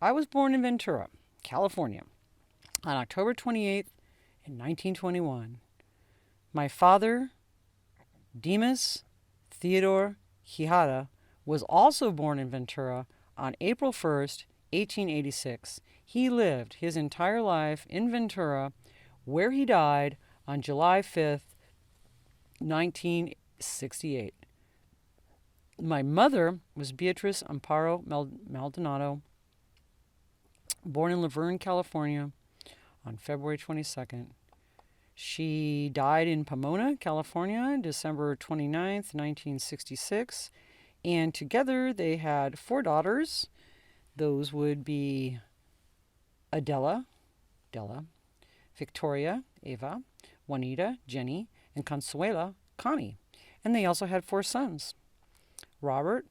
I was born in Ventura, California, on October 28th, in 1921. My father, Dimas Theodore Quejada, was also born in Ventura on April 1st, 1886. He lived his entire life in Ventura, where he died on July 5th, 1968. My mother was Beatrice Amparo Maldonado, born in Laverne, California on February 22nd. She died in Pomona, California, December 29th, 1966. And together they had four daughters. Those would be Della, Victoria, Eva, Juanita, Jenny, and Consuela, Connie. And they also had four sons: Robert,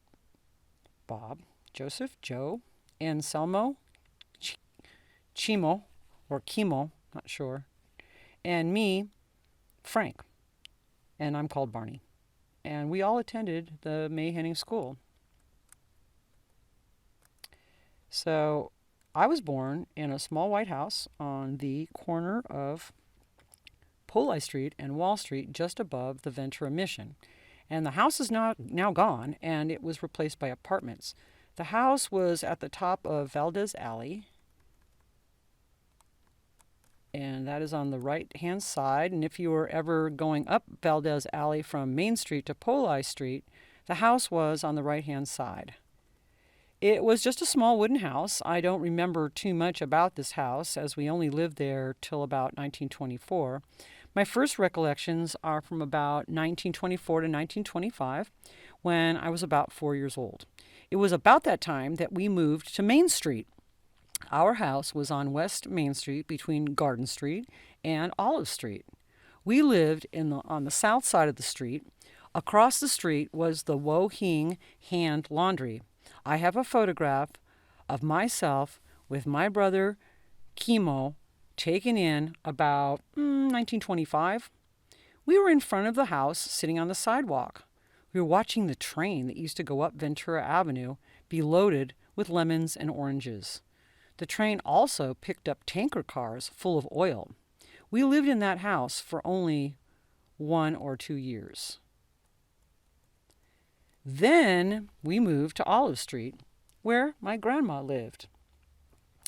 Bob, Joseph, Joe, Anselmo, Chimo, or Chemo, not sure, and me, Frank, and I'm called Barney. And we all attended the May Henning School. So I was born in a small white house on the corner of Poli Street and Wall Street, just above the Ventura Mission. And the house is now gone, and it was replaced by apartments. The house was at the top of Valdez Alley, and that is on the right-hand side. And if you were ever going up Valdez Alley from Main Street to Poli Street, the house was on the right-hand side. It was just a small wooden house. I don't remember too much about this house, as we only lived there till about 1924. My first recollections are from about 1924 to 1925, when I was about 4 years old. It was about that time that we moved to Main Street. Our house was on West Main Street between Garden Street and Olive Street. We lived on the south side of the street. Across the street was the Wo Hing Hand Laundry. I have a photograph of myself with my brother Chemo, taken in about 1925. We were in front of the house, sitting on the sidewalk. We were watching the train that used to go up Ventura Avenue be loaded with lemons and oranges. The train also picked up tanker cars full of oil. We lived in that house for only 1 or 2 years. Then we moved to Olive Street, where my grandma lived.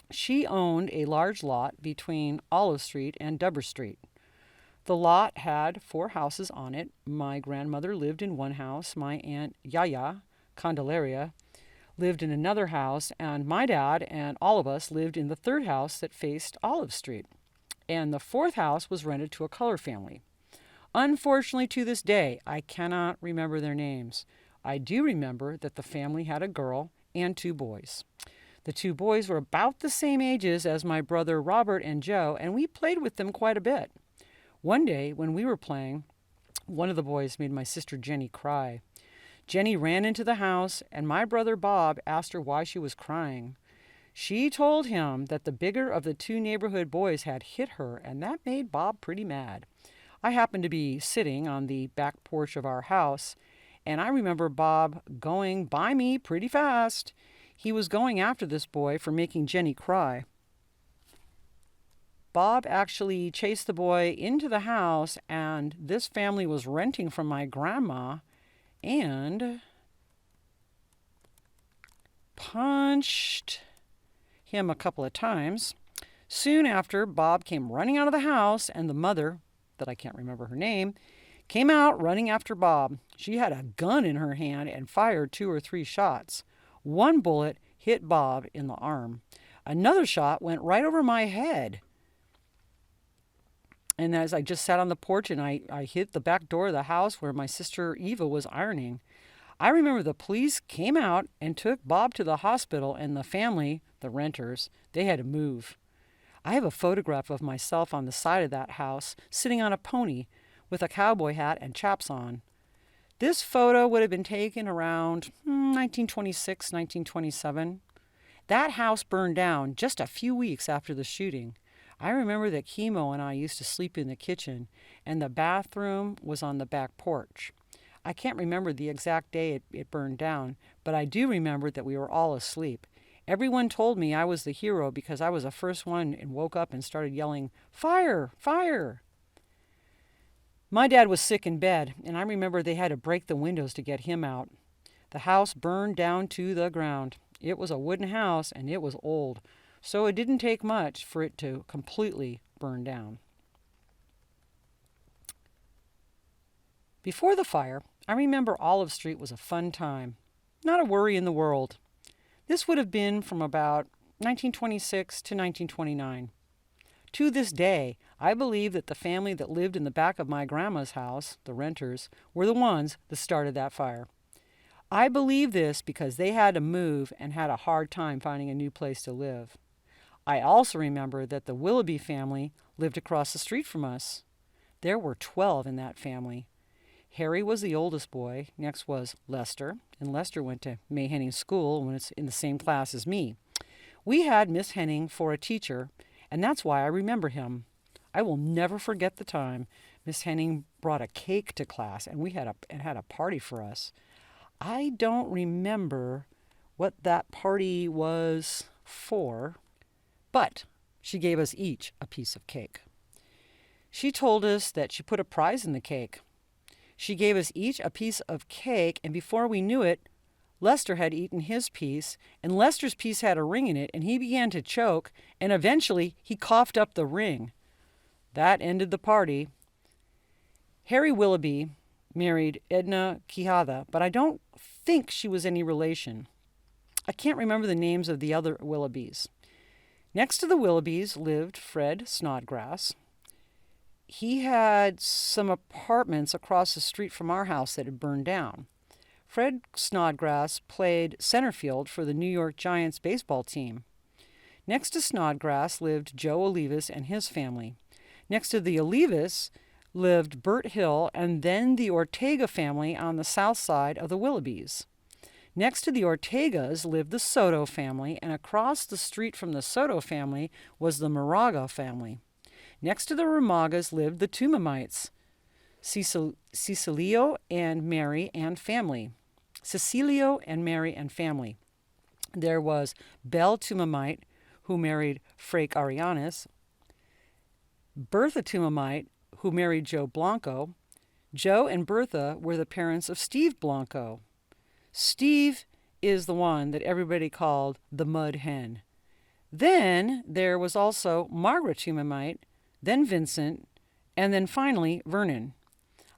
She owned a large lot between Olive Street and Dubber Street. The lot had 4 houses on it. My grandmother lived in one house. My Aunt Yaya Candelaria lived in another house, and my dad and all of us lived in the third house that faced Olive Street. And the fourth house was rented to a color family. Unfortunately, to this day, I cannot remember their names. I do remember that the family had a girl and 2 boys. The 2 boys were about the same ages as my brother Robert and Joe, and we played with them quite a bit. One day, when we were playing, one of the boys made my sister Jenny cry. Jenny ran into the house, and my brother Bob asked her why she was crying. She told him that the bigger of the 2 neighborhood boys had hit her, and that made Bob pretty mad. I happened to be sitting on the back porch of our house, and I remember Bob going by me pretty fast. He was going after this boy for making Jenny cry. Bob actually chased the boy into the house, and this family was renting from my grandma, and punched him a couple of times. Soon after, Bob came running out of the house, and the mother, that I can't remember her name, came out running after Bob. She had a gun in her hand and fired 2 or 3 shots. One bullet hit Bob in the arm. Another shot went right over my head. And as I just sat on the porch and I hit the back door of the house where my sister Eva was ironing, I remember the police came out and took Bob to the hospital, and the family, the renters, they had to move. I have a photograph of myself on the side of that house, sitting on a pony with a cowboy hat and chaps on. This photo would have been taken around 1926, 1927. That house burned down just a few weeks after the shooting. I remember that Chemo and I used to sleep in the kitchen, and the bathroom was on the back porch. I can't remember the exact day it burned down, but I do remember that we were all asleep. Everyone told me I was the hero because I was the first one and woke up and started yelling, "Fire! Fire!" My dad was sick in bed, and I remember they had to break the windows to get him out. The house burned down to the ground. It was a wooden house, and it was old, so it didn't take much for it to completely burn down. Before the fire, I remember Olive Street was a fun time. Not a worry in the world. This would have been from about 1926 to 1929. To this day, I believe that the family that lived in the back of my grandma's house, the renters, were the ones that started that fire. I believe this because they had to move and had a hard time finding a new place to live. I also remember that the Willoughby family lived across the street from us. There were 12 in that family. Harry was the oldest boy. Next was Lester, and Lester went to May Henning School when it's in the same class as me. We had Miss Henning for a teacher, and that's why I remember him. I will never forget the time Miss Henning brought a cake to class, and we had a party for us. I don't remember what that party was for, but she gave us each a piece of cake. She told us that she put a prize in the cake. She gave us each a piece of cake, and before we knew it, Lester had eaten his piece, and Lester's piece had a ring in it, and he began to choke, and eventually he coughed up the ring. That ended the party. Harry Willoughby married Edna Quejada, but I don't think she was any relation. I can't remember the names of the other Willoughbys. Next to the Willoughbys lived Fred Snodgrass. He had some apartments across the street from our house that had burned down. Fred Snodgrass played center field for the New York Giants baseball team. Next to Snodgrass lived Joe Olivas and his family. Next to the Olivas lived Bert Hill and then the Ortega family on the south side of the Willoughbys. Next to the Ortegas lived the Soto family, and across the street from the Soto family was the Moraga family. Next to the Ramagas lived the Tumamites, Cecilio and Mary and family. There was Belle Tumamite, who married Frake Arianes, Bertha Tumamite, who married Joe Blanco. Joe and Bertha were the parents of Steve Blanco. Steve is the one that everybody called the Mud Hen. Then there was also Margaret Tumamite, then Vincent, and then finally Vernon.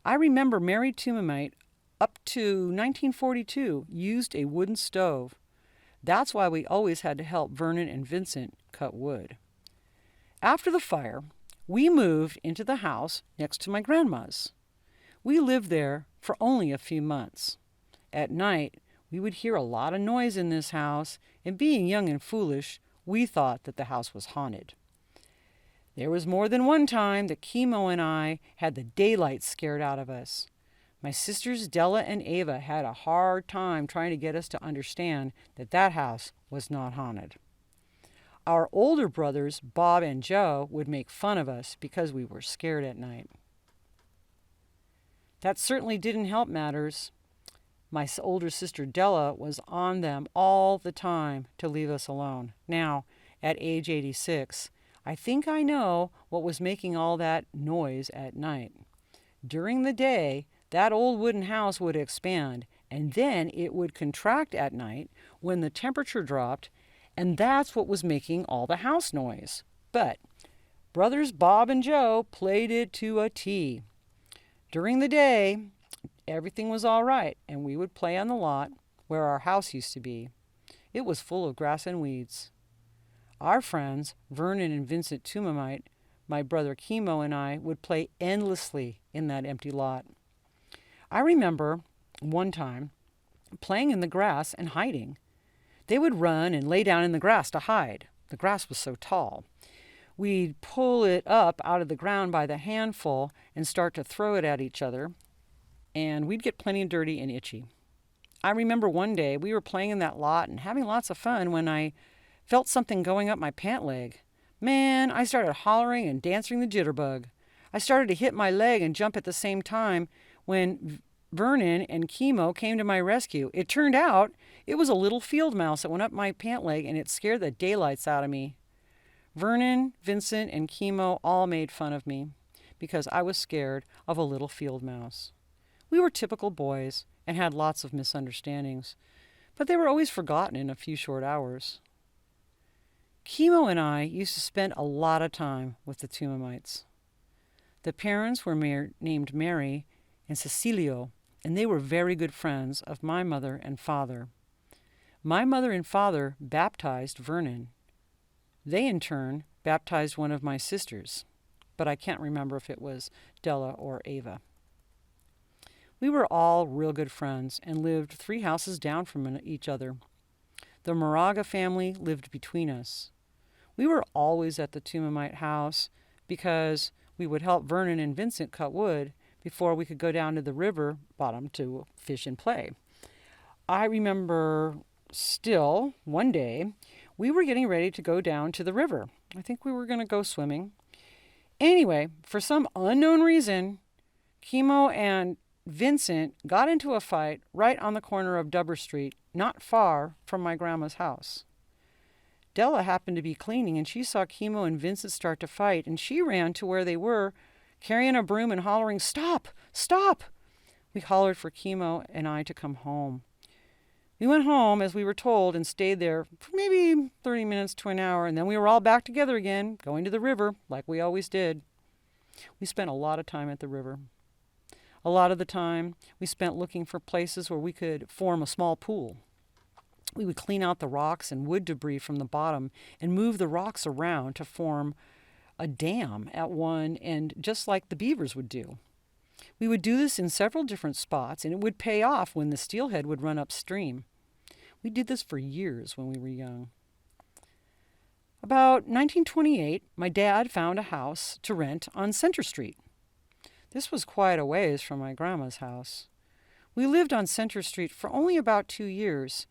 I remember Mary Tumamite up to 1942 used a wooden stove. That's why we always had to help Vernon and Vincent cut wood. After the fire, we moved into the house next to my grandma's. We lived there for only a few months. At night, we would hear a lot of noise in this house, and being young and foolish, we thought that the house was haunted. There was more than one time that Chemo and I had the daylight scared out of us. My sisters Della and Ava had a hard time trying to get us to understand that that house was not haunted. Our older brothers, Bob and Joe, would make fun of us because we were scared at night. That certainly didn't help matters. My older sister Della was on them all the time to leave us alone. Now, at age 86, I think I know what was making all that noise at night. During the day, that old wooden house would expand, and then it would contract at night when the temperature dropped, and that's what was making all the house noise. But brothers Bob and Joe played it to a T. During the day, everything was all right, and we would play on the lot where our house used to be. It was full of grass and weeds. Our friends, Vernon and Vincent Tumamite, my brother Chemo and I would play endlessly in that empty lot. I remember one time playing in the grass and hiding. They would run and lay down in the grass to hide. The grass was so tall. We'd pull it up out of the ground by the handful and start to throw it at each other, and we'd get plenty dirty and itchy. I remember one day we were playing in that lot and having lots of fun when I felt something going up my pant leg. Man, I started hollering and dancing the jitterbug. I started to hit my leg and jump at the same time when Vernon and Chemo came to my rescue. It turned out it was a little field mouse that went up my pant leg, and it scared the daylights out of me. Vernon, Vincent, and Chemo all made fun of me because I was scared of a little field mouse. We were typical boys and had lots of misunderstandings, but they were always forgotten in a few short hours. Chemo and I used to spend a lot of time with the Tumamites. The parents were named Mary and Cecilio, and they were very good friends of my mother and father. My mother and father baptized Vernon. They, in turn, baptized one of my sisters, but I can't remember if it was Della or Ava. We were all real good friends and lived 3 houses down from each other. The Moraga family lived between us. We were always at the Tumamite house because we would help Vernon and Vincent cut wood before we could go down to the river bottom to fish and play. I remember still, one day, we were getting ready to go down to the river. I think we were going to go swimming. Anyway, for some unknown reason, Chemo and Vincent got into a fight right on the corner of Dubber Street, not far from my grandma's house. Della happened to be cleaning, and she saw Chemo and Vincent start to fight, and she ran to where they were, carrying a broom and hollering, "Stop! Stop!" We hollered for Chemo and I to come home. We went home as we were told and stayed there for maybe 30 minutes to an hour, and then we were all back together again, going to the river like we always did. We spent a lot of time at the river. A lot of the time we spent looking for places where we could form a small pool. We would clean out the rocks and wood debris from the bottom and move the rocks around to form a dam at one end, just like the beavers would do. We would do this in several different spots, and it would pay off when the steelhead would run upstream. We did this for years when we were young. About 1928, my dad found a house to rent on Center Street. This was quite a ways from my grandma's house. We lived on Center Street for only about 2 years.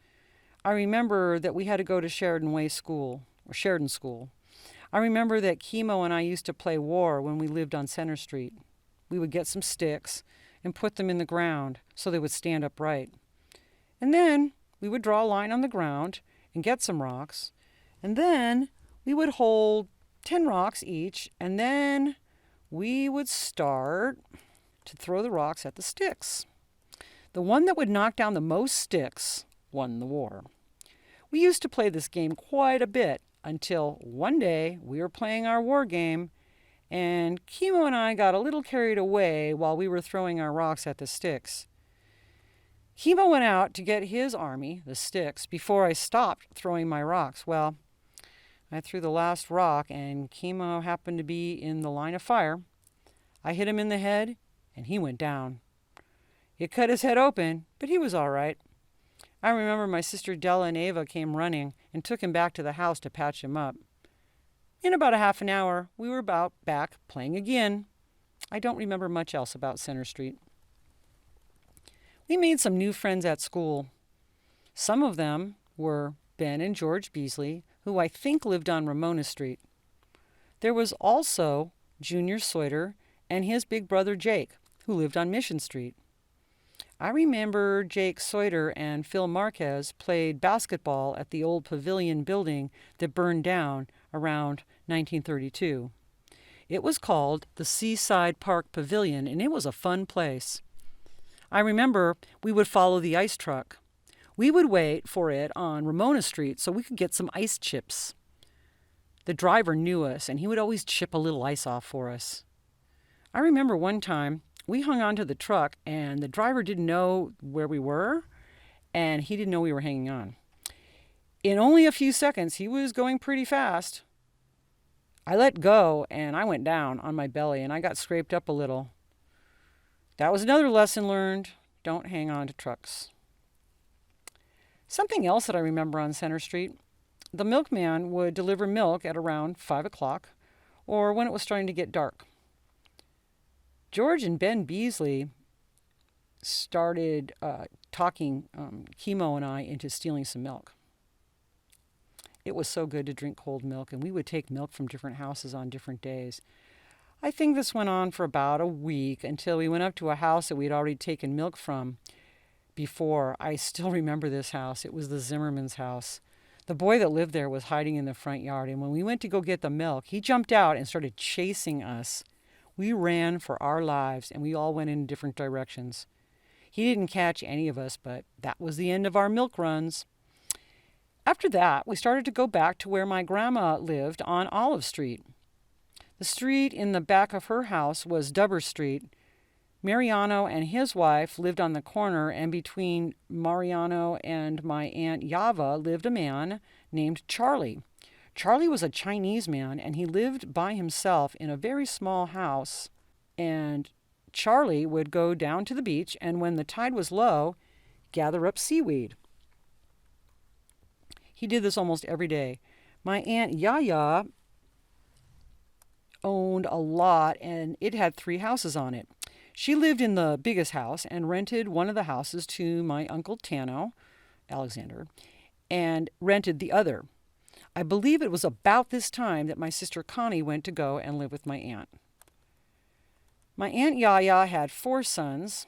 I remember that we had to go to Sheridan School. I remember that Chemo and I used to play war when we lived on Center Street. We would get some sticks and put them in the ground so they would stand upright. And then we would draw a line on the ground and get some rocks. And then we would hold 10 rocks each, and then we would start to throw the rocks at the sticks. The one that would knock down the most sticks won the war. We used to play this game quite a bit until one day we were playing our war game, and Chemo and I got a little carried away while we were throwing our rocks at the sticks. Chemo went out to get his army, the sticks, before I stopped throwing my rocks. Well, I threw the last rock, and Chemo happened to be in the line of fire. I hit him in the head, and he went down. It cut his head open, but he was all right. I remember my sister Della and Ava came running and took him back to the house to patch him up. In about a half an hour, we were back playing again. I don't remember much else about Center Street. We made some new friends at school. Some of them were Ben and George Beasley, who I think lived on Ramona Street. There was also Junior Sawyer and his big brother Jake, who lived on Mission Street. I remember Jake Sawyer and Phil Marquez played basketball at the old pavilion building that burned down around 1932. It was called the Seaside Park Pavilion, and it was a fun place. I remember we would follow the ice truck. We would wait for it on Ramona Street so we could get some ice chips. The driver knew us, and he would always chip a little ice off for us. I remember one time we hung onto the truck, and the driver didn't know where we were, and he didn't know we were hanging on. In only a few seconds, he was going pretty fast. I let go, and I went down on my belly, and I got scraped up a little. That was another lesson learned. Don't hang on to trucks. Something else that I remember on Center Street, the milkman would deliver milk at around 5 o'clock or when it was starting to get dark. George and Ben Beasley started talking Chemo and I into stealing some milk. It was so good to drink cold milk, and we would take milk from different houses on different days. I think this went on for about a week until we went up to a house that we'd already taken milk from before. I still remember this house. It was the Zimmerman's house. The boy that lived there was hiding in the front yard, and when we went to go get the milk, he jumped out and started chasing us. We ran for our lives, and we all went in different directions. He didn't catch any of us, but that was the end of our milk runs. After that, we started to go back to where my grandma lived on Olive Street. The street in the back of her house was Dubber Street. Mariano and his wife lived on the corner, and between Mariano and my Aunt Yava lived a man named Charlie. Charlie was a Chinese man, and he lived by himself in a very small house. And Charlie would go down to the beach, and when the tide was low, gather up seaweed. He did this almost every day. My Aunt Yaya owned a lot, and it had 3 houses on it. She lived in the biggest house and rented one of the houses to my Uncle Tano, Alexander, and rented the other. I believe it was about this time that my sister Connie went to go and live with my aunt. My Aunt Yaya had 4 sons.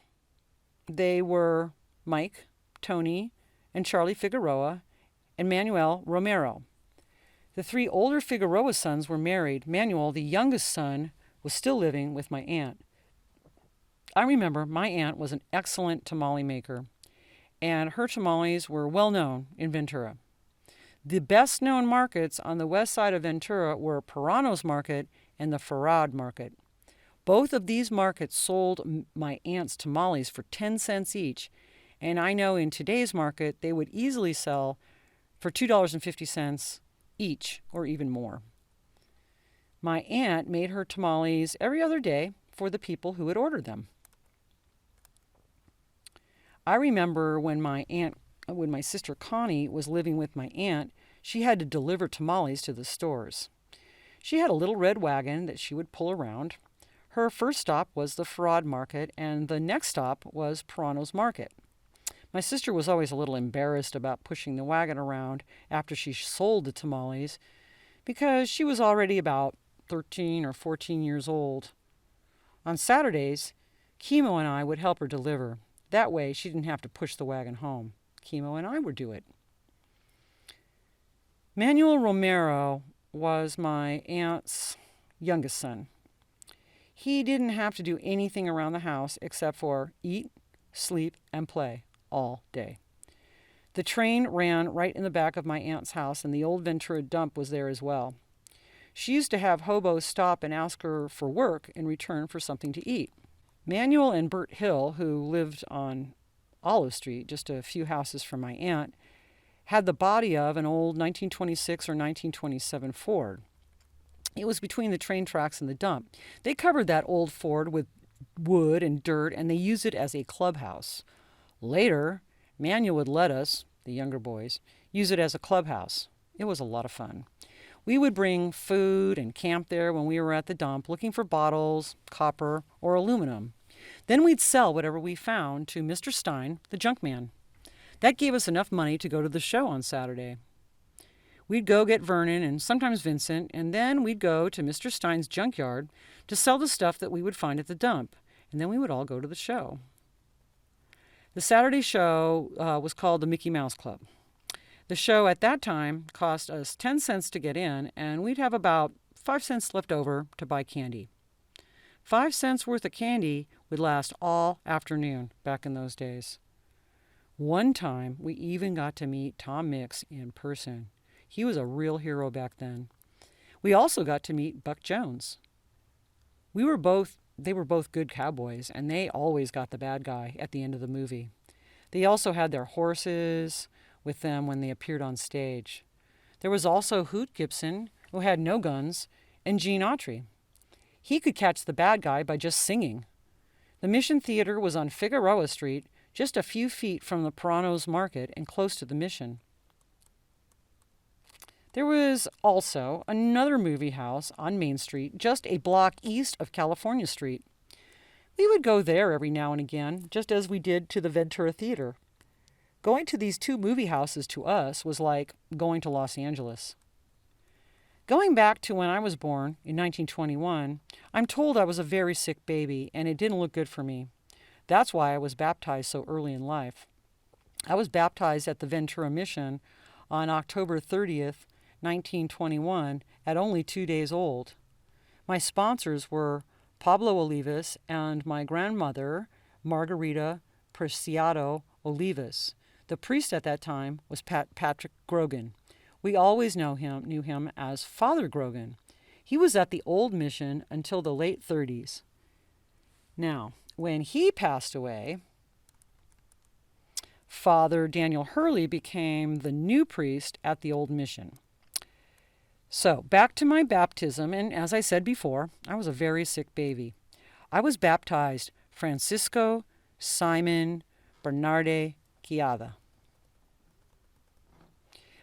They were Mike, Tony, and Charlie Figueroa, and Manuel Romero. The 3 older Figueroa sons were married. Manuel, the youngest son, was still living with my aunt. I remember my aunt was an excellent tamale maker, and her tamales were well known in Ventura. The best known markets on the west side of Ventura were Perano's Market and the Farad Market. Both of these markets sold my aunt's tamales for 10 cents each, and I know in today's market they would easily sell for $2.50 each or even more. My aunt made her tamales every other day for the people who would order them. I remember when my sister Connie was living with my aunt, she had to deliver tamales to the stores. She had a little red wagon that she would pull around. Her first stop was the Farad Market, and the next stop was Perano's Market. My sister was always a little embarrassed about pushing the wagon around after she sold the tamales because she was already about 13 or 14 years old. On Saturdays, Chemo and I would help her deliver. That way, she didn't have to push the wagon home. Chemo and I would do it. Manuel Romero was my aunt's youngest son. He didn't have to do anything around the house except for eat, sleep, and play all day. The train ran right in the back of my aunt's house, and the old Ventura dump was there as well. She used to have hobos stop and ask her for work in return for something to eat. Manuel and Bert Hill, who lived on Olive Street, just a few houses from my aunt, had the body of an old 1926 or 1927 Ford. It was between the train tracks and the dump. They covered that old Ford with wood and dirt, and they used it as a clubhouse. Later, Manuel would let us, the younger boys, use it as a clubhouse. It was a lot of fun. We would bring food and camp there when we were at the dump, looking for bottles, copper, or aluminum. Then we'd sell whatever we found to Mr. Stein, the junk man. That gave us enough money to go to the show on Saturday. We'd go get Vernon and sometimes Vincent, and then we'd go to Mr. Stein's junkyard to sell the stuff that we would find at the dump, and then we would all go to the show. The Saturday show was called the Mickey Mouse Club. The show at that time cost us 10 cents to get in, and we'd have about 5 cents left over to buy candy. 5 cents worth of candy would last all afternoon back in those days. One time, we even got to meet Tom Mix in person. He was a real hero back then. We also got to meet Buck Jones. They were both good cowboys, and they always got the bad guy at the end of the movie. They also had their horses with them when they appeared on stage. There was also Hoot Gibson, who had no guns, and Gene Autry. He could catch the bad guy by just singing. The Mission Theater was on Figueroa Street, just a few feet from the Perano's Market and close to the Mission. There was also another movie house on Main Street, just a block east of California Street. We would go there every now and again, just as we did to the Ventura Theater. Going to these 2 movie houses to us was like going to Los Angeles. Going back to when I was born in 1921, I'm told I was a very sick baby and it didn't look good for me. That's why I was baptized so early in life. I was baptized at the Ventura Mission on October 30th, 1921, at only 2 days old. My sponsors were Pablo Olivas and my grandmother, Margarita Preciado Olivas. The priest at that time was Patrick Grogan. We always knew him as Father Grogan. He was at the old mission until the late 30s. Now, when he passed away, Father Daniel Hurley became the new priest at the old mission. So, back to my baptism, and as I said before, I was a very sick baby. I was baptized Francisco Simon Bernarde Quejada.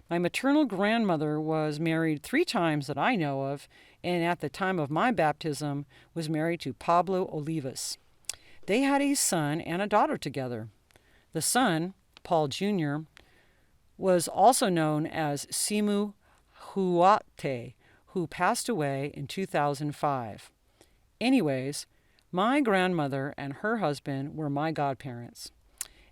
My maternal grandmother was married 3 times that I know of, and at the time of my baptism was married to Pablo Olivas. They had a son and a daughter together. The son, Paul Jr., was also known as Simu Huate, who passed away in 2005. Anyways, my grandmother and her husband were my godparents.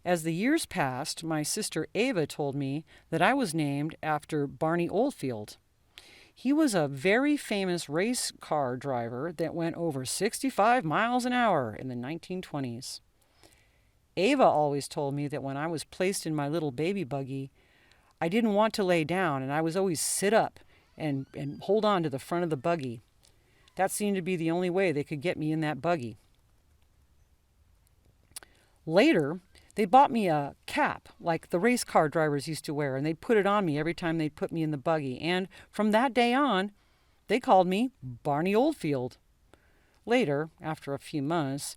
As the years passed, my sister Ava told me that I was named after Barney Oldfield. He was a very famous race car driver that went over 65 miles an hour in the 1920s. Ava always told me that when I was placed in my little baby buggy, I didn't want to lay down, and I was always sit up and hold on to the front of the buggy. That seemed to be the only way they could get me in that buggy. Later, they bought me a cap like the race car drivers used to wear, and they'd put it on me every time they'd put me in the buggy. And from that day on, they called me Barney Oldfield. Later, after a few months,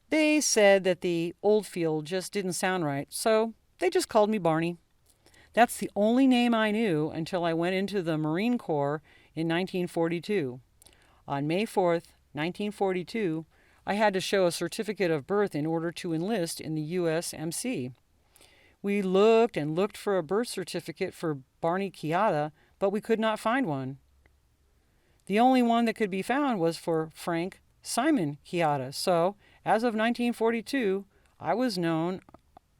they said that the Oldfield just didn't sound right, so they just called me Barney. That's the only name I knew until I went into the Marine Corps in 1942. On May 4th, 1942, I had to show a certificate of birth in order to enlist in the USMC. We looked and looked for a birth certificate for Barney Quejada, but we could not find one. The only one that could be found was for Frank Simon Quejada. So, as of 1942, I was known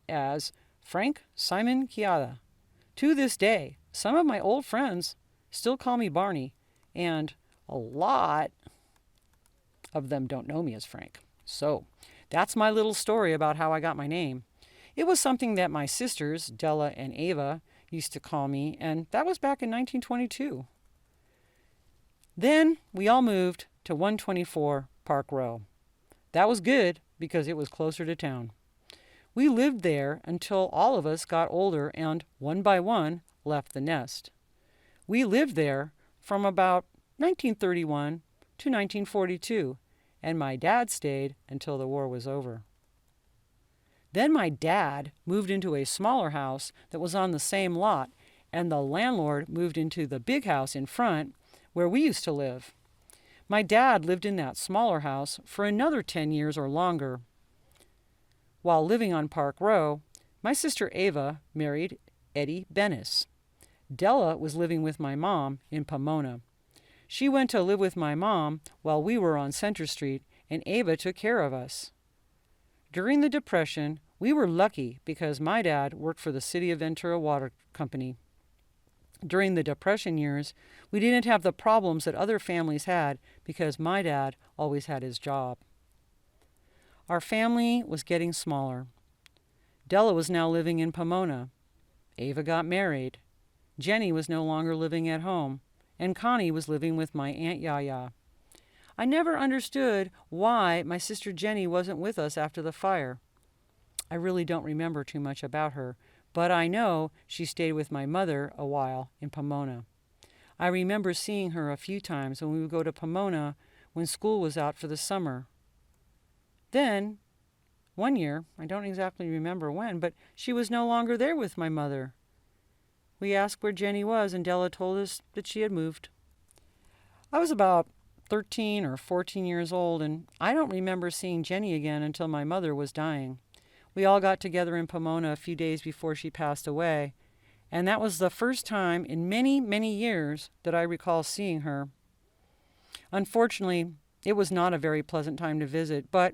as Frank Simon Quejada. To this day, some of my old friends still call me Barney, and a lot of them don't know me as Frank. So, that's my little story about how I got my name. It was something that my sisters, Della and Ava, used to call me, and that was back in 1922. Then we all moved to 124 Park Row. That was good because it was closer to town. We lived there until all of us got older and, one by one, left the nest. We lived there from about 1931 to 1942, and my dad stayed until the war was over. Then my dad moved into a smaller house that was on the same lot, and the landlord moved into the big house in front where we used to live. My dad lived in that smaller house for another 10 years or longer. While living on Park Row, my sister Ava married Eddie Bennis. Della was living with my mom in Pomona. She went to live with my mom while we were on Center Street, and Ava took care of us. During the Depression, we were lucky because my dad worked for the City of Ventura Water Company. During the Depression years, we didn't have the problems that other families had because my dad always had his job. Our family was getting smaller. Della was now living in Pomona. Ava got married. Jenny was no longer living at home, and Connie was living with my Aunt Yaya. I never understood why my sister Jenny wasn't with us after the fire. I really don't remember too much about her, but I know she stayed with my mother a while in Pomona. I remember seeing her a few times when we would go to Pomona when school was out for the summer. Then, one year, I don't exactly remember when, but she was no longer there with my mother. We asked where Jenny was, and Della told us that she had moved. I was about 13 or 14 years old, and I don't remember seeing Jenny again until my mother was dying. We all got together in Pomona a few days before she passed away, and that was the first time in many, many years that I recall seeing her. Unfortunately, it was not a very pleasant time to visit, but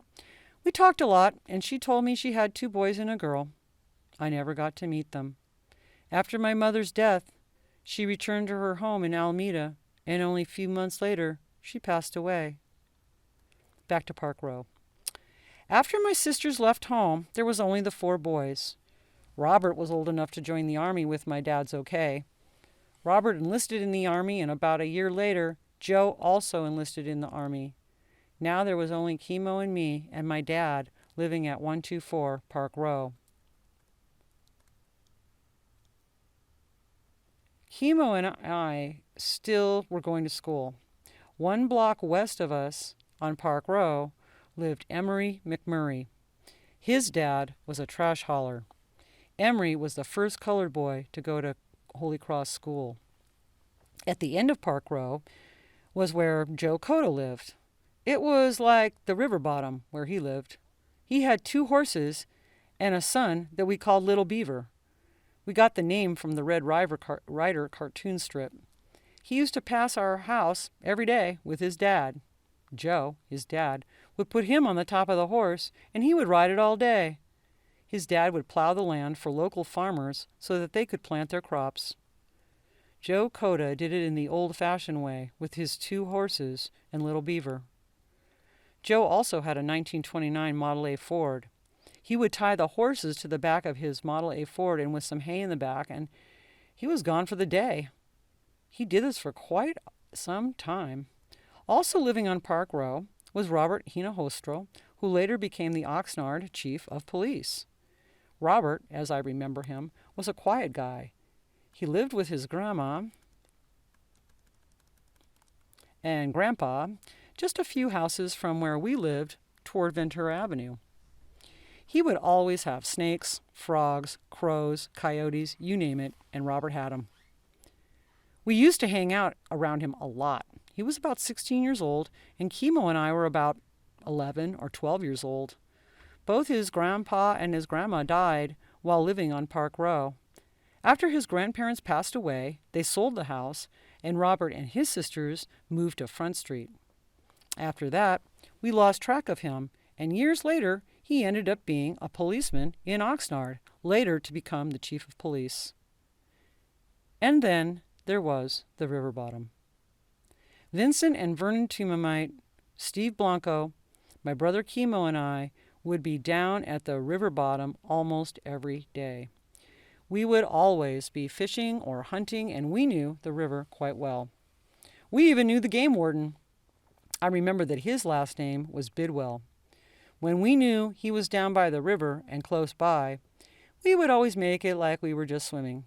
we talked a lot, and she told me she had 2 boys and a girl. I never got to meet them. After my mother's death, she returned to her home in Alameda, and only a few months later, she passed away. Back to Park Row. After my sisters left home, there was only the 4 boys. Robert was old enough to join the Army with my dad's okay. Robert enlisted in the Army, and about a year later, Joe also enlisted in the Army. Now there was only Chemo and me and my dad living at 124 Park Row. Chemo and I still were going to school. 1 block west of us on Park Row lived Emery McMurray. His dad was a trash hauler. Emery was the first colored boy to go to Holy Cross School. At the end of Park Row was where Joe Cota lived. It was like the river bottom where he lived. He had 2 horses and a son that we called Little Beaver. We got the name from the Red Ryder cartoon strip. He used to pass our house every day with his dad. Joe, his dad, would put him on the top of the horse, and he would ride it all day. His dad would plow the land for local farmers so that they could plant their crops. Joe Cota did it in the old-fashioned way with his 2 horses and Little Beaver. Joe also had a 1929 Model A Ford. He would tie the horses to the back of his Model A Ford and with some hay in the back, and he was gone for the day. He did this for quite some time. Also living on Park Row was Robert Hinahostro, who later became the Oxnard Chief of Police. Robert, as I remember him, was a quiet guy. He lived with his grandma and grandpa just a few houses from where we lived toward Ventura Avenue. He would always have snakes, frogs, crows, coyotes, you name it, and Robert had them. We used to hang out around him a lot. He was about 16 years old, and Chemo and I were about 11 or 12 years old. Both his grandpa and his grandma died while living on Park Row. After his grandparents passed away, they sold the house, and Robert and his sisters moved to Front Street. After that, we lost track of him, and years later, he ended up being a policeman in Oxnard, later to become the chief of police. And then there was the river bottom. Vincent and Vernon Tumamite, Steve Blanco, my brother Chemo, and I would be down at the river bottom almost every day. We would always be fishing or hunting, and we knew the river quite well. We even knew the game warden. I remember that his last name was Bidwell. When we knew he was down by the river and close by, we would always make it like we were just swimming.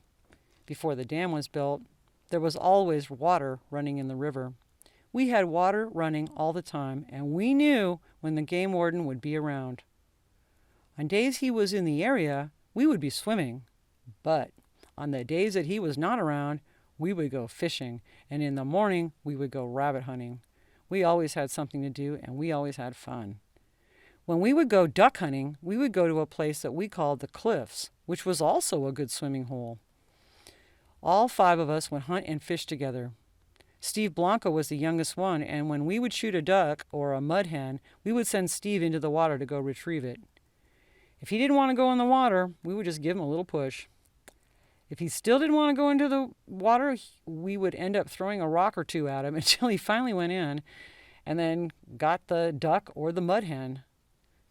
Before the dam was built, there was always water running in the river. We had water running all the time, and we knew when the game warden would be around. On days he was in the area, we would be swimming. But on the days that he was not around, we would go fishing, and in the morning we would go rabbit hunting. We always had something to do, and we always had fun. When we would go duck hunting, we would go to a place that we called the Cliffs, which was also a good swimming hole. All 5 of us would hunt and fish together. Steve Blanco was the youngest one, and when we would shoot a duck or a mud hen, we would send Steve into the water to go retrieve it. If he didn't want to go in the water, we would just give him a little push. If he still didn't want to go into the water, we would end up throwing a rock or 2 at him until he finally went in and then got the duck or the mud hen.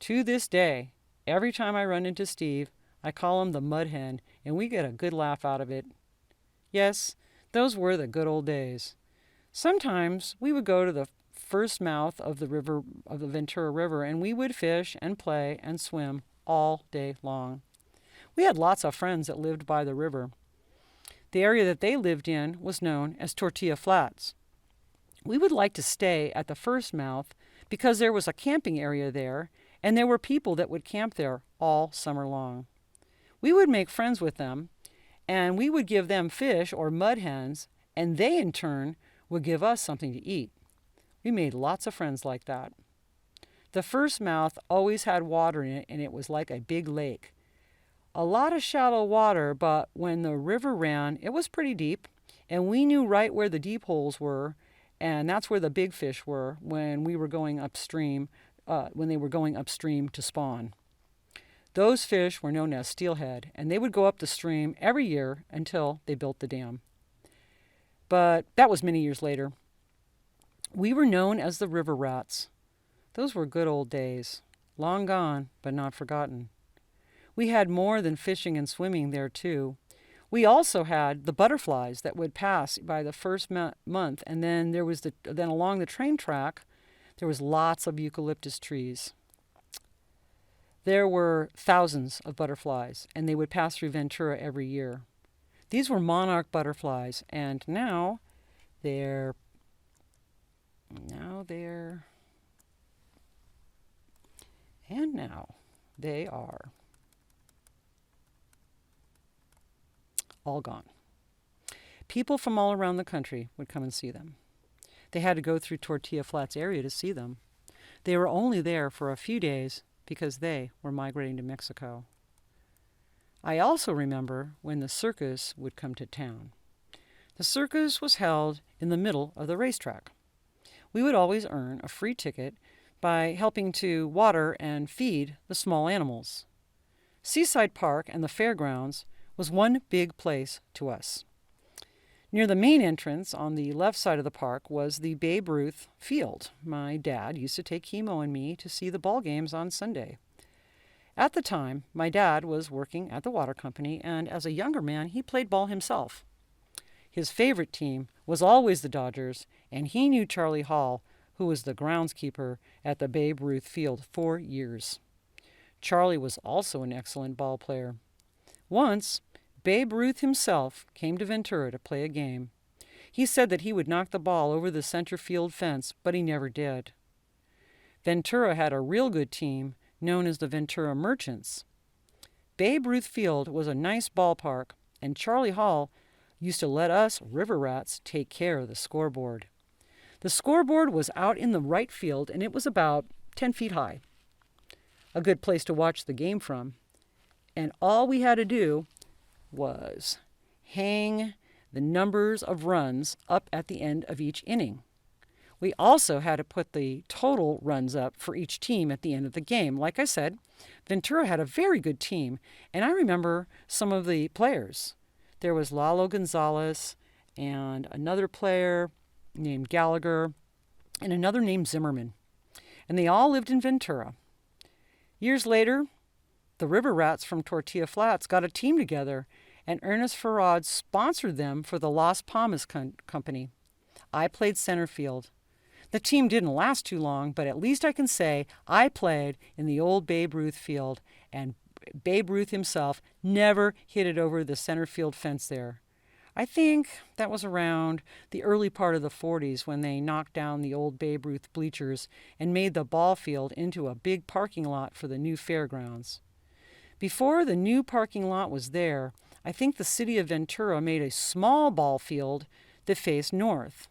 To this day, every time I run into Steve, I call him the mud hen, and we get a good laugh out of it. Yes, those were the good old days. Sometimes we would go to the first mouth of the river, of the Ventura River, and we would fish and play and swim all day long. We had lots of friends that lived by the river. The area that they lived in was known as Tortilla Flats. We would like to stay at the first mouth because there was a camping area there, and there were people that would camp there all summer long. We would make friends with them, and we would give them fish or mud hens, and they in turn would give us something to eat. We made lots of friends like that. The first mouth always had water in it, and it was like a big lake. a lot of shallow water, but when the river ran, it was pretty deep, and we knew right where the deep holes were, and that's where the big fish were when we were going upstream, when they were going upstream to spawn. Those fish were known as steelhead, and they would go up the stream every year until they built the dam. But that was many years later. We were known as the river rats. Those were good old days, long gone, but not forgotten. We had more than fishing and swimming there, too. We also had the butterflies that would pass by the first month, and then then along the train track, there was lots of eucalyptus trees. There were thousands of butterflies, and they would pass through Ventura every year. These were monarch butterflies, and now they're they are all gone. People from all around the country would come and see them. They had to go through Tortilla Flats area to see them. They were only there for a few days because they were migrating to Mexico. I also remember when the circus would come to town. The circus was held in the middle of the racetrack. We would always earn a free ticket by helping to water and feed the small animals. Seaside Park and the fairgrounds was one big place to us. Near the main entrance on the left side of the park was the Babe Ruth field. My dad used to take Chemo and me to see the ball games on Sunday. At the time, my dad was working at the water company, and as a younger man, he played ball himself. His favorite team was always the Dodgers, and he knew Charlie Hall, who was the groundskeeper at the Babe Ruth field for years. Charlie was also an excellent ball player. Once, Babe Ruth himself came to Ventura to play a game. He said that he would knock the ball over the center field fence, but he never did. Ventura had a real good team known as the Ventura Merchants. Babe Ruth Field was a nice ballpark, and Charlie Hall used to let us river rats take care of the scoreboard. The scoreboard was out in the right field, and it was about 10 feet high. A good place to watch the game from. And all we had to do was hang the numbers of runs up at the end of each inning. We also had to put the total runs up for each team at the end of the game. Like I said, Ventura had a very good team, and I remember some of the players. There was Lalo Gonzalez and another player named Gallagher and another named Zimmerman, and they all lived in Ventura. Years later, the River Rats from Tortilla Flats got a team together, and Ernest Farad sponsored them for the Las Palmas Company. I played center field. The team didn't last too long, but at least I can say I played in the old Babe Ruth field, and Babe Ruth himself never hit it over the center field fence there. I think that was around the early part of the 40s when they knocked down the old Babe Ruth bleachers and made the ball field into a big parking lot for the new fairgrounds. Before the new parking lot was there, I think the city of Ventura made a small ball field that faced north.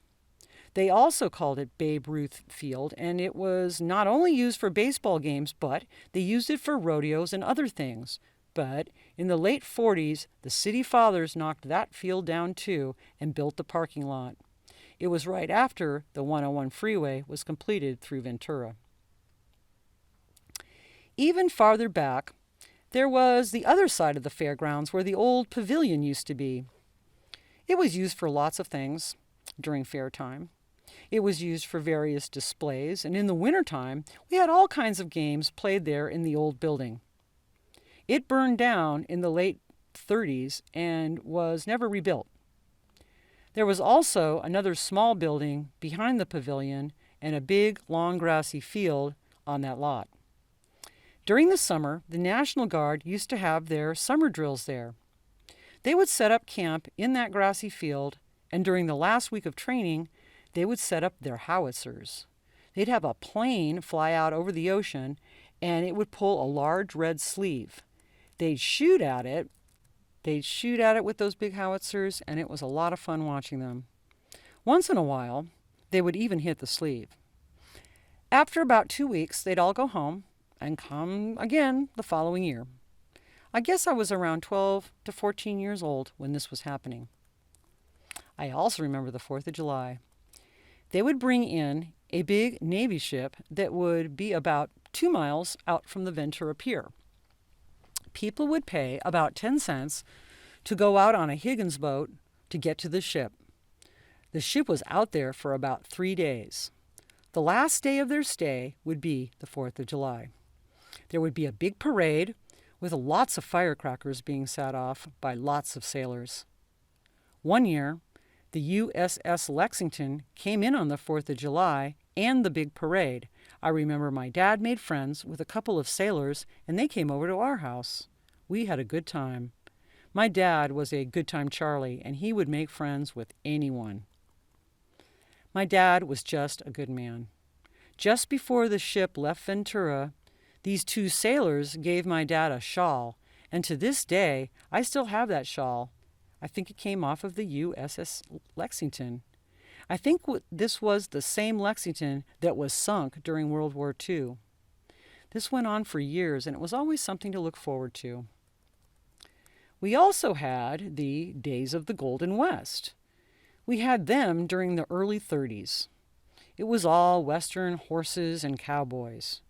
They also called it Babe Ruth Field, and it was not only used for baseball games, but they used it for rodeos and other things. But in the late 40s, the city fathers knocked that field down too and built the parking lot. It was right after the 101 freeway was completed through Ventura. Even farther back, there was the other side of the fairgrounds where the old pavilion used to be. It was used for lots of things during fair time. It was used for various displays, and in the wintertime, we had all kinds of games played there in the old building. It burned down in the late 30s and was never rebuilt. There was also another small building behind the pavilion and a big, long, grassy field on that lot. During the summer, the National Guard used to have their summer drills there. They would set up camp in that grassy field, and during the last week of training, they would set up their howitzers. They'd have a plane fly out over the ocean, and it would pull a large red sleeve. They'd shoot at it with those big howitzers, and it was a lot of fun watching them. Once in a while, they would even hit the sleeve. After about 2 weeks, they'd all go home and come again the following year. I guess I was around 12 to 14 years old when this was happening. I also remember the 4th of July. They would bring in a big Navy ship that would be about 2 miles out from the Ventura Pier. People would pay about 10 cents to go out on a Higgins boat to get to the ship. The ship was out there for about 3 days. The last day of their stay would be the 4th of July. There would be a big parade with lots of firecrackers being set off by lots of sailors. One year, the USS Lexington came in on the 4th of July and the big parade. I remember my dad made friends with a couple of sailors, and they came over to our house. We had a good time. My dad was a good time Charlie, and he would make friends with anyone. My dad was just a good man. Just before the ship left Ventura, these 2 sailors gave my dad a shawl, and to this day, I still have that shawl. I think it came off of the USS Lexington. I think this was the same Lexington that was sunk during World War II. This went on for years, and it was always something to look forward to. We also had the Days of the Golden West. We had them during the early 30s. It was all Western horses and cowboys.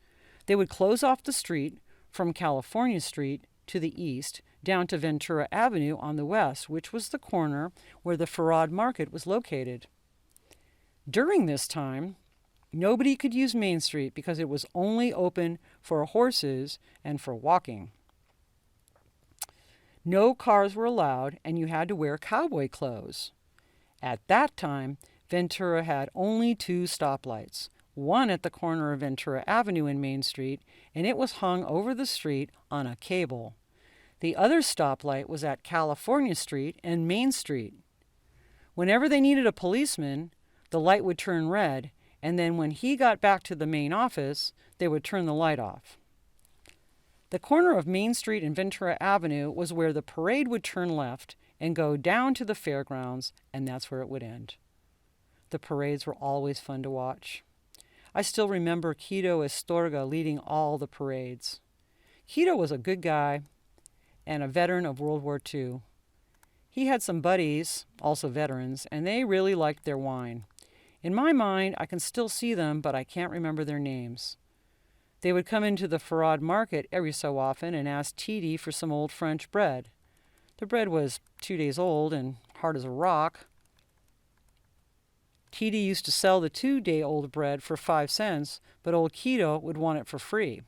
They would close off the street from California Street to the east down to Ventura Avenue on the west, which was the corner where the Farad Market was located. During this time, nobody could use Main Street because it was only open for horses and for walking. No cars were allowed, and you had to wear cowboy clothes. At that time, Ventura had only 2 stoplights, one at the corner of Ventura Avenue and Main Street, and it was hung over the street on a cable. The other stoplight was at California Street and Main Street. Whenever they needed a policeman, the light would turn red, and then when he got back to the main office, they would turn the light off. The corner of Main Street and Ventura Avenue was where the parade would turn left and go down to the fairgrounds, and that's where it would end. The parades were always fun to watch. I still remember Quito Astorga leading all the parades. Quito was a good guy and a veteran of World War II. He had some buddies, also veterans, and they really liked their wine. In my mind, I can still see them, but I can't remember their names. They would come into the Farad Market every so often and ask Titi for some old French bread. The bread was 2 days old and hard as a rock. Titi used to sell the 2-day-old bread for 5 cents, but old Quito would want it for free.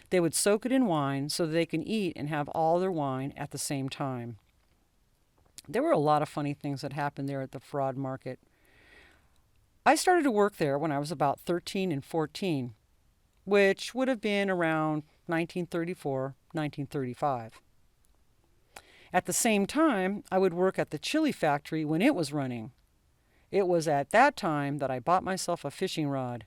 They would soak it in wine so that they can eat and have all their wine at the same time. There were a lot of funny things that happened there at the Farad Market. I started to work there when I was about 13 and 14, which would have been around 1934, 1935. At the same time, I would work at the chili factory when it was running. It was at that time that I bought myself a fishing rod.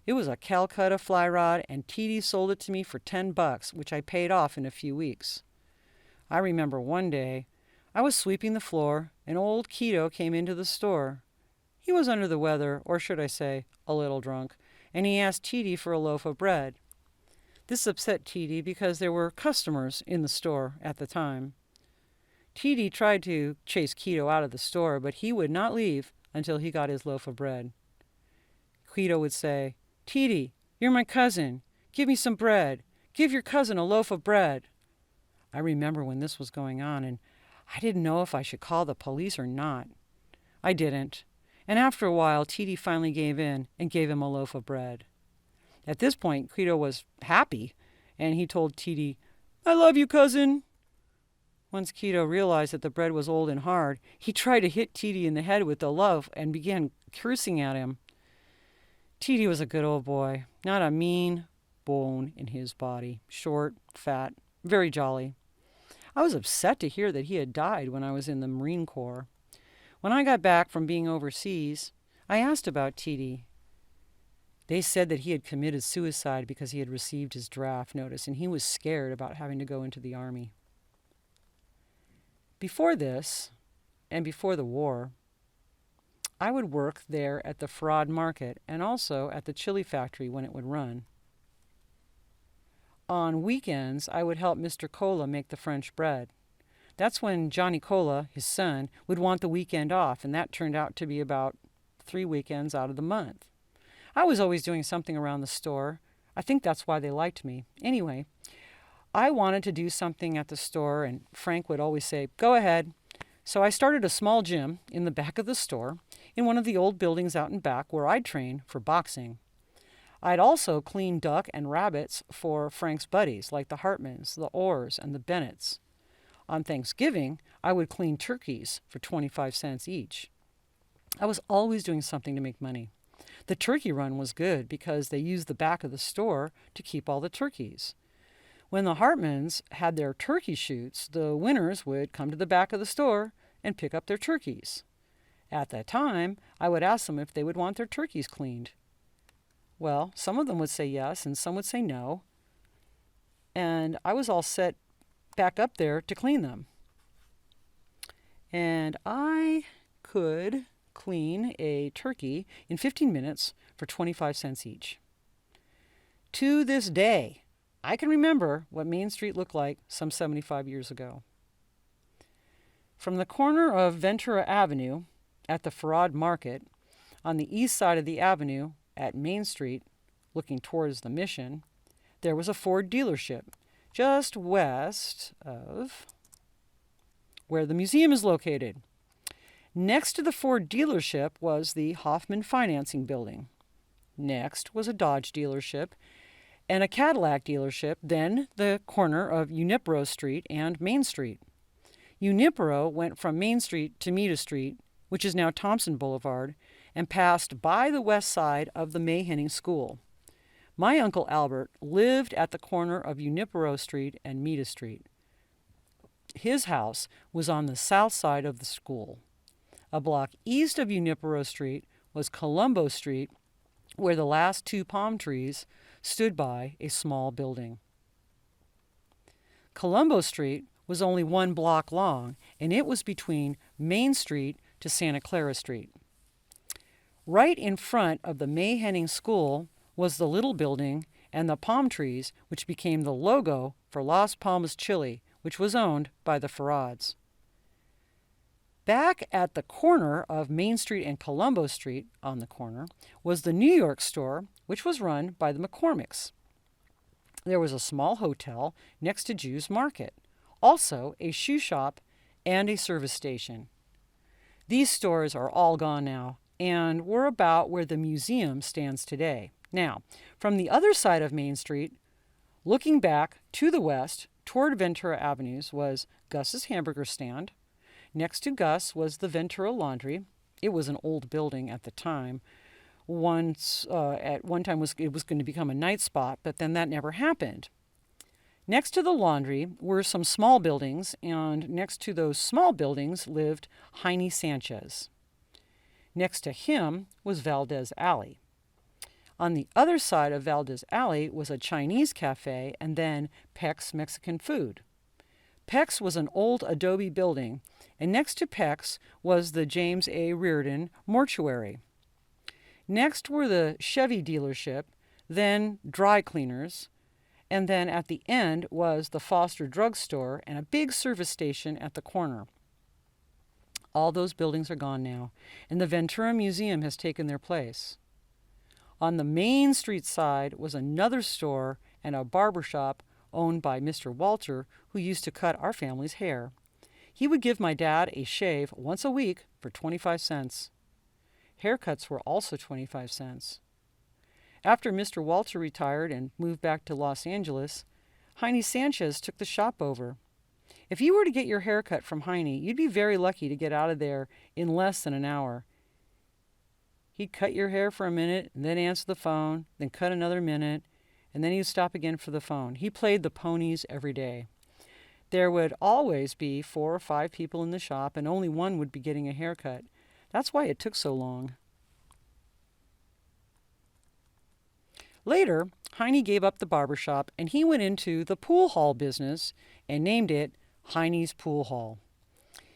It was a Calcutta fly rod, and Titi sold it to me for $10, which I paid off in a few weeks. I remember one day, I was sweeping the floor, and old Quito came into the store. He was under the weather, or should I say, a little drunk, and he asked Titi for a loaf of bread. This upset Titi because there were customers in the store at the time. Titi tried to chase Quito out of the store, but he would not leave until he got his loaf of bread. Quito would say, "Titi, you're my cousin. Give me some bread. Give your cousin a loaf of bread." I remember when this was going on, and I didn't know if I should call the police or not. I didn't, and after a while, Titi finally gave in and gave him a loaf of bread. At this point, Quito was happy, and he told Titi, "I love you, cousin." Once Quito realized that the bread was old and hard, he tried to hit Titi in the head with the loaf and began cursing at him. Titi was a good old boy, not a mean bone in his body, short, fat, very jolly. I was upset to hear that he had died when I was in the Marine Corps. When I got back from being overseas, I asked about Titi. They said that he had committed suicide because he had received his draft notice and he was scared about having to go into the Army. Before this, and before the war, I would work there at the Farad Market and also at the chili factory when it would run. On weekends, I would help Mr. Cola make the French bread. That's when Johnny Cola, his son, would want the weekend off, and that turned out to be about 3 weekends out of the month. I was always doing something around the store. I think that's why they liked me. Anyway, I wanted to do something at the store, and Frank would always say, "Go ahead." So I started a small gym in the back of the store, in one of the old buildings out in back where I'd train for boxing. I'd also clean duck and rabbits for Frank's buddies, like the Hartmans, the Orrs, and the Bennetts. On Thanksgiving, I would clean turkeys for 25 cents each. I was always doing something to make money. The turkey run was good because they used the back of the store to keep all the turkeys. When the Hartmans had their turkey shoots, the winners would come to the back of the store and pick up their turkeys. At that time, I would ask them if they would want their turkeys cleaned. Well, some of them would say yes, and some would say no. And I was all set back up there to clean them. And I could clean a turkey in 15 minutes for 25 cents each. To this day, I can remember what Main Street looked like some 75 years ago. From the corner of Ventura Avenue at the Farad Market, on the east side of the avenue at Main Street, looking towards the Mission, there was a Ford dealership just west of where the museum is located. Next to the Ford dealership was the Hoffman Financing Building. Next was a Dodge dealership and a Cadillac dealership, then the corner of Junipero Street and Main Street. Junipero went from Main Street to Mita Street, which is now Thompson Boulevard, and passed by the west side of the May Henning School. My Uncle Albert lived at the corner of Junipero Street and Mita Street. His house was on the south side of the school. A block east of Junipero Street was Colombo Street, where the last two palm trees stood by a small building. Colombo Street was only 1 block long, and it was between Main Street to Santa Clara Street. Right in front of the May Henning School was the little building and the palm trees, which became the logo for Las Palmas Chili, which was owned by the Farads. Back at the corner of Main Street and Colombo Street, on the corner, was the New York store, which was run by the McCormicks. There was a small hotel next to Jew's Market, also a shoe shop and a service station. These stores are all gone now, and we're about where the museum stands today. Now, from the other side of Main Street, looking back to the west toward Ventura Avenues, was Gus's Hamburger Stand. Next to Gus was the Ventura Laundry. It was an old building at the time. At one time it was going to become a night spot, but then that never happened. Next to the laundry were some small buildings, and next to those small buildings lived Heine Sanchez. Next to him was Valdez Alley. On the other side of Valdez Alley was a Chinese cafe and then Peck's Mexican Food. Peck's was an old adobe building, and next to Peck's was the James A. Reardon Mortuary. Next were the Chevy dealership, then dry cleaners, and then at the end was the Foster Drug Store and a big service station at the corner. All those buildings are gone now, and the Ventura Museum has taken their place. On the Main Street side was another store and a barber shop owned by Mr. Walter, who used to cut our family's hair. He would give my dad a shave once a week for 25 cents. Haircuts were also 25 cents. After Mr. Walter retired and moved back to Los Angeles, Heine Sanchez took the shop over. If you were to get your hair cut from Heine, you'd be very lucky to get out of there in less than an hour. He'd cut your hair for a minute, and then answer the phone, then cut another minute, and then he'd stop again for the phone. He played the ponies every day. There would always be 4 or 5 people in the shop, and only one would be getting a haircut. That's why it took so long. Later, Heine gave up the barber shop, and he went into the pool hall business and named it Heine's Pool Hall.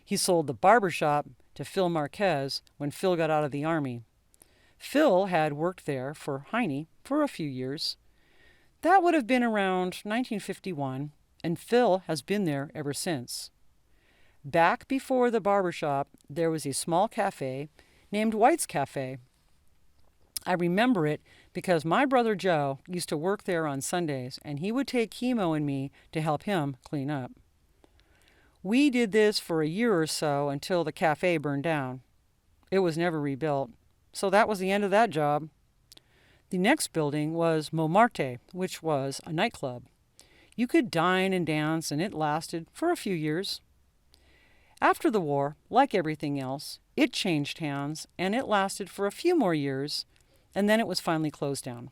He sold the barber shop to Phil Marquez when Phil got out of the Army. Phil had worked there for Heine for a few years. That would have been around 1951, and Phil has been there ever since. Back before the barber shop, there was a small cafe named White's Cafe. I remember it because my brother Joe used to work there on Sundays, and he would take Chemo and me to help him clean up. We did this for a year or so until the cafe burned down. It was never rebuilt, so that was the end of that job. The next building was Montmartre, which was a nightclub. You could dine and dance, and it lasted for a few years. After the war, like everything else, it changed hands, and it lasted for a few more years, and then it was finally closed down.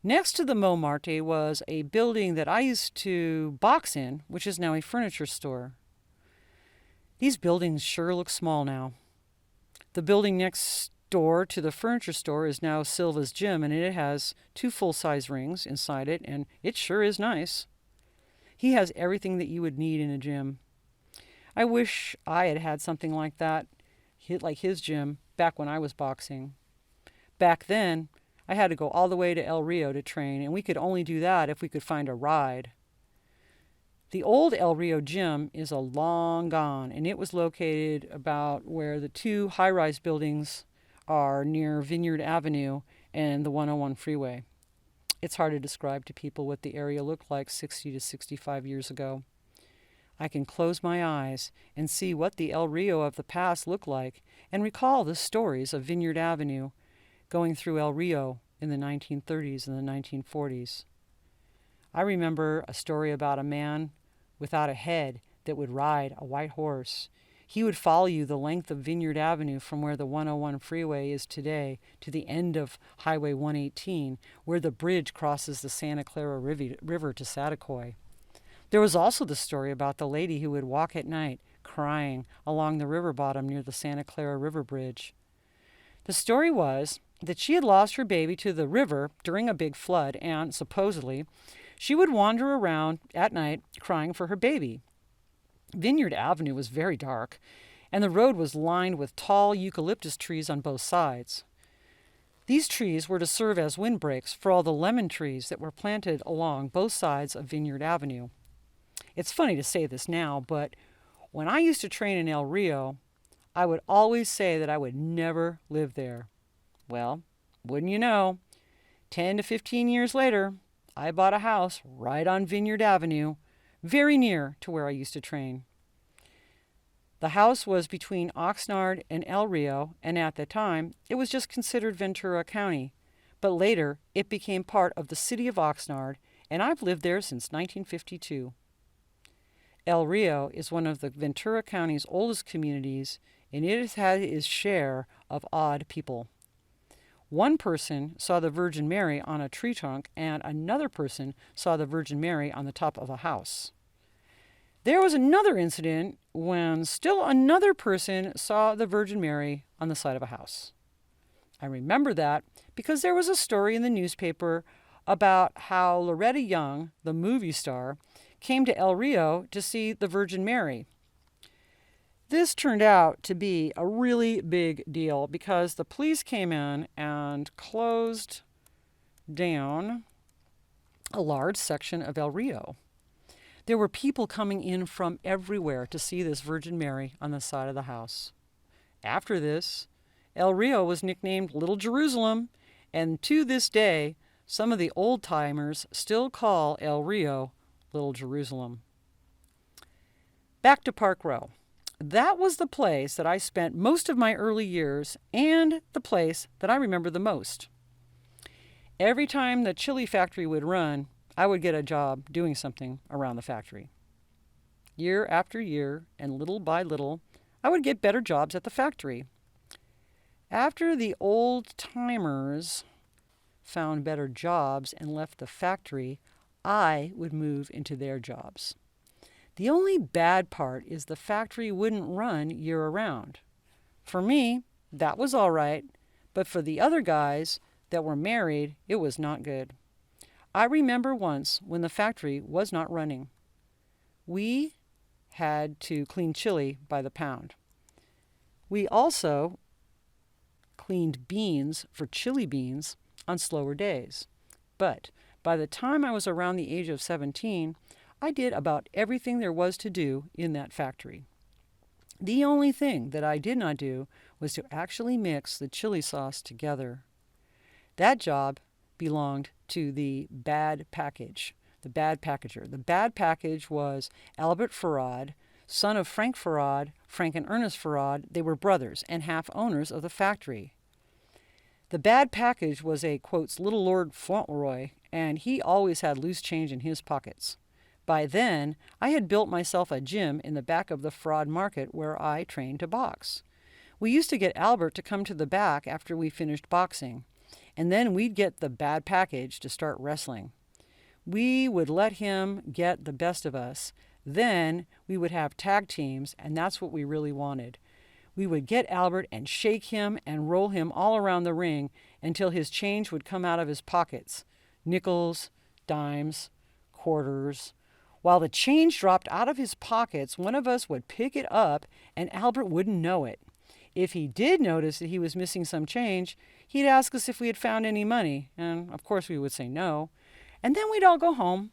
Next to the Montmartre was a building that I used to box in, which is now a furniture store. These buildings sure look small now. The building next door to the furniture store is now Silva's gym, and it has 2 full-size rings inside it, and it sure is nice. He has everything that you would need in a gym. I wish I had had something like that, like his gym, back when I was boxing. Back then, I had to go all the way to El Rio to train, and we could only do that if we could find a ride. The old El Rio gym is a long gone, and it was located about where the 2 high-rise buildings are near Vineyard Avenue and the 101 freeway. It's hard to describe to people what the area looked like 60 to 65 years ago. I can close my eyes and see what the El Rio of the past looked like and recall the stories of Vineyard Avenue going through El Rio in the 1930s and the 1940s. I remember a story about a man without a head that would ride a white horse. He would follow you the length of Vineyard Avenue from where the 101 freeway is today to the end of Highway 118, where the bridge crosses the Santa Clara River to Saticoy. There was also the story about the lady who would walk at night, crying, along the river bottom near the Santa Clara River Bridge. The story was that she had lost her baby to the river during a big flood, and, supposedly, she would wander around at night crying for her baby. Vineyard Avenue was very dark, and the road was lined with tall eucalyptus trees on both sides. These trees were to serve as windbreaks for all the lemon trees that were planted along both sides of Vineyard Avenue. It's funny to say this now, but when I used to train in El Rio, I would always say that I would never live there. Well, wouldn't you know, 10 to 15 years later, I bought a house right on Vineyard Avenue, very near to where I used to train. The house was between Oxnard and El Rio, and at the time, it was just considered Ventura County. But later, it became part of the city of Oxnard, and I've lived there since 1952. El Rio is one of the Ventura County's oldest communities, and it has had its share of odd people. One person saw the Virgin Mary on a tree trunk, and another person saw the Virgin Mary on the top of a house. There was another incident when still another person saw the Virgin Mary on the side of a house. I remember that because there was a story in the newspaper about how Loretta Young, the movie star, came to El Rio to see the Virgin Mary. This turned out to be a really big deal because the police came in and closed down a large section of El Rio. There were people coming in from everywhere to see this Virgin Mary on the side of the house. After this, El Rio was nicknamed Little Jerusalem, and to this day, some of the old-timers still call El Rio Little Jerusalem. Back to Park Row. That was the place that I spent most of my early years and the place that I remember the most. Every time the chili factory would run, I would get a job doing something around the factory. Year after year, and little by little, I would get better jobs at the factory. After the old-timers found better jobs and left the factory, I would move into their jobs. The only bad part is the factory wouldn't run year-round. For me, that was all right, but for the other guys that were married, it was not good. I remember once when the factory was not running. We had to clean chili by the pound. We also cleaned beans for chili beans on slower days. But By the time I was around the age of 17, I did about everything there was to do in that factory. The only thing that I did not do was to actually mix the chili sauce together. That job belonged to the bad package, the bad packager. The bad package was Albert Farad, son of Frank Farad, Frank and Ernest Farad. They were brothers and half owners of the factory. The bad package was a, quotes, little Lord Fauntleroy, and he always had loose change in his pockets. By then, I had built myself a gym in the back of the Farad Market where I trained to box. We used to get Albert to come to the back after we finished boxing, and then we'd get the bad package to start wrestling. We would let him get the best of us. Then we would have tag teams, and that's what we really wanted. We would get Albert and shake him and roll him all around the ring until his change would come out of his pockets. Nickels, dimes, quarters. While the change dropped out of his pockets, one of us would pick it up and Albert wouldn't know it. If he did notice that he was missing some change, he'd ask us if we had found any money, and of course we would say no. And then we'd all go home,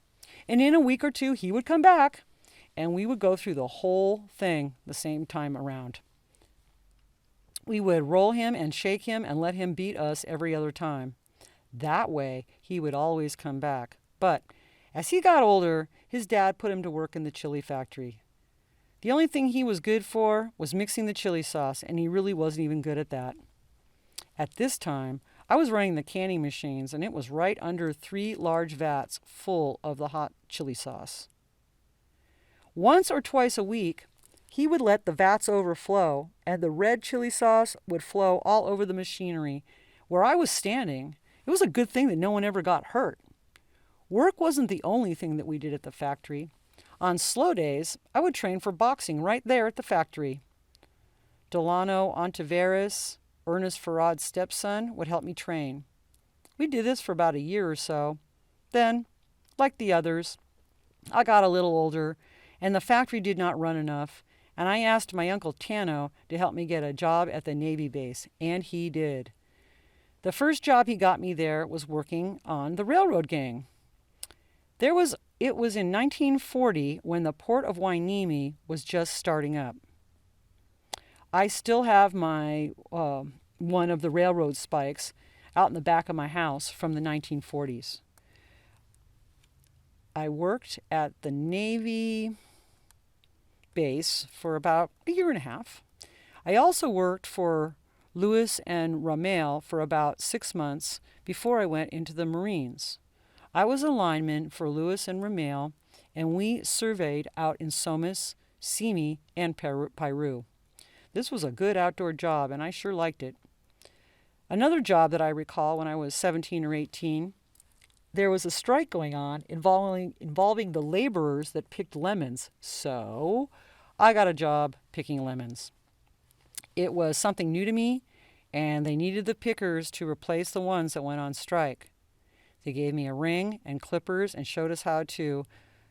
and in a week or two he would come back, and we would go through the whole thing the same time around. We would roll him and shake him and let him beat us every other time. That way he would always come back. But as he got older, his dad put him to work in the chili factory. The only thing he was good for was mixing the chili sauce, and he really wasn't even good at that. At this time, I was running the canning machines, and it was right under 3 large vats full of the hot chili sauce. Once or twice a week, he would let the vats overflow, and the red chili sauce would flow all over the machinery. Where I was standing, it was a good thing that no one ever got hurt. Work wasn't the only thing that we did at the factory. On slow days, I would train for boxing right there at the factory. Delano Ontiveros, Ernest Farad's stepson, would help me train. We did this for about a year or so. Then, like the others, I got a little older, and the factory did not run enough, and I asked my Uncle Tano to help me get a job at the Navy base, and he did. The first job he got me there was working on the railroad gang. It was in 1940 when the port of Hueneme was just starting up. I still have my one of the railroad spikes out in the back of my house from the 1940s. I worked at the Navy base for about a year and a half. I also worked for Lewis and Ramel for about 6 months before I went into the Marines. I was a lineman for Lewis and Ramel, and we surveyed out in Somis, Simi, and Peru. This was a good outdoor job, and I sure liked it. Another job that I recall when I was 17 or 18, there was a strike going on involving the laborers that picked lemons. So I got a job picking lemons. It was something new to me, and they needed the pickers to replace the ones that went on strike. They gave me a ring and clippers and showed us how to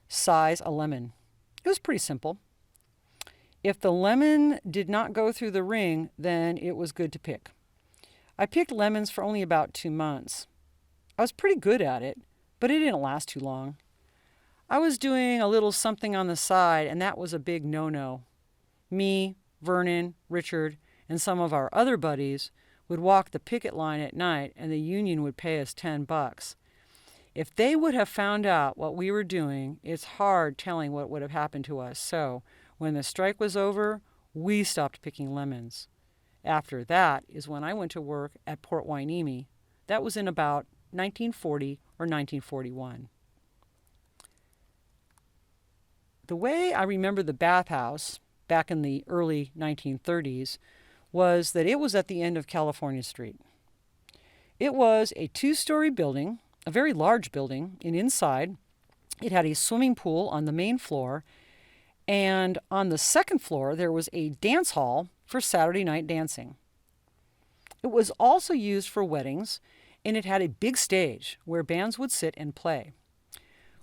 size a lemon. It was pretty simple. If the lemon did not go through the ring, then it was good to pick. I picked lemons for only about 2 months. I was pretty good at it, but it didn't last too long. I was doing a little something on the side, and that was a big no-no. Me, Vernon, Richard, and some of our other buddies would walk the picket line at night, and the union would pay us $10. If they would have found out what we were doing, it's hard telling what would have happened to us. So when the strike was over, we stopped picking lemons. After that is when I went to work at Port Hueneme. That was in about 1940 or 1941. The way I remember the bathhouse back in the early 1930s was that it was at the end of California Street. It was a 2-story building, a very large building, and inside it had a swimming pool on the main floor, and on the second floor there was a dance hall for Saturday night dancing. It was also used for weddings, and it had a big stage where bands would sit and play.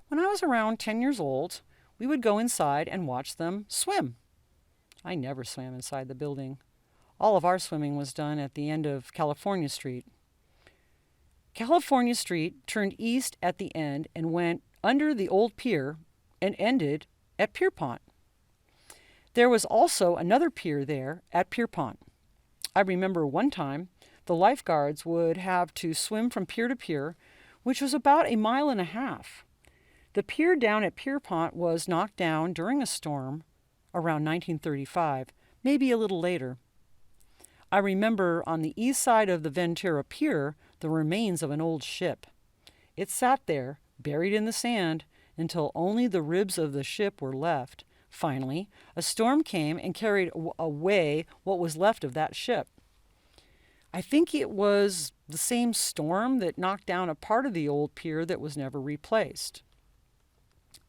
When I was around 10 years old, we would go inside and watch them swim. I never swam inside the building. All of our swimming was done at the end of California Street. California Street turned east at the end and went under the old pier and ended at Pierpont. There was also another pier there at Pierpont. I remember one time the lifeguards would have to swim from pier to pier, which was about a mile and a half. The pier down at Pierpont was knocked down during a storm around 1935, maybe a little later. I remember on the east side of the Ventura Pier the remains of an old ship. It sat there, buried in the sand, until only the ribs of the ship were left. Finally, a storm came and carried away what was left of that ship. I think it was the same storm that knocked down a part of the old pier that was never replaced.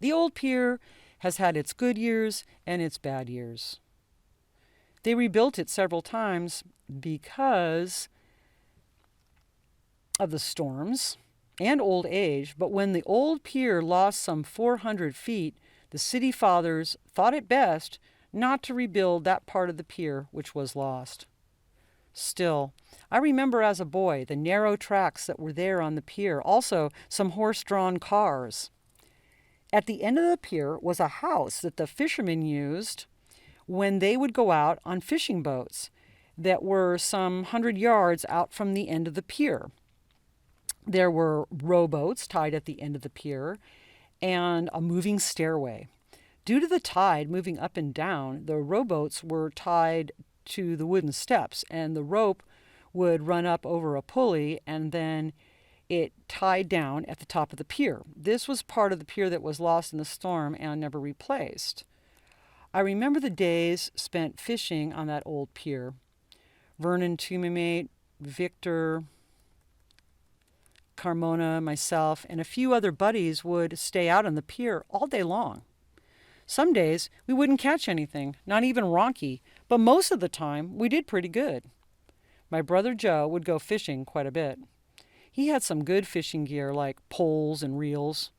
The old pier has had its good years and its bad years. They rebuilt it several times because of the storms and old age, but when the old pier lost some 400 feet, the city fathers thought it best not to rebuild that part of the pier which was lost. Still, I remember as a boy the narrow tracks that were there on the pier, also some horse-drawn cars. At the end of the pier was a house that the fishermen used when they would go out on fishing boats that were some 100 yards out from the end of the pier. There were rowboats tied at the end of the pier and a moving stairway. Due to the tide moving up and down, the rowboats were tied to the wooden steps, and the rope would run up over a pulley, and then it tied down at the top of the pier. This was part of the pier that was lost in the storm and never replaced. I remember the days spent fishing on that old pier. Vernon, Tumimate, Victor, Carmona, myself, and a few other buddies would stay out on the pier all day long. Some days we wouldn't catch anything, not even ronky, but most of the time we did pretty good. My brother Joe would go fishing quite a bit. He had some good fishing gear like poles and reels.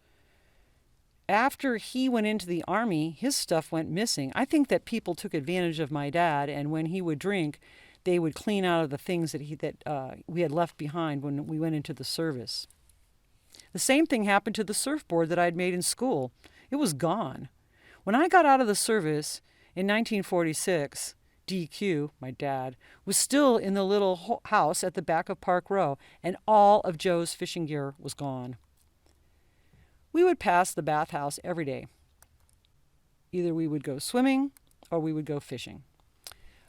After he went into the Army, his stuff went missing. I think that people took advantage of my dad, and when he would drink, they would clean out of the things that we had left behind when we went into the service. The same thing happened to the surfboard that I'd made in school. It was gone. When I got out of the service in 1946, DQ, my dad, was still in the little house at the back of Park Row, and all of Joe's fishing gear was gone. We would pass the bathhouse every day. Either we would go swimming or we would go fishing.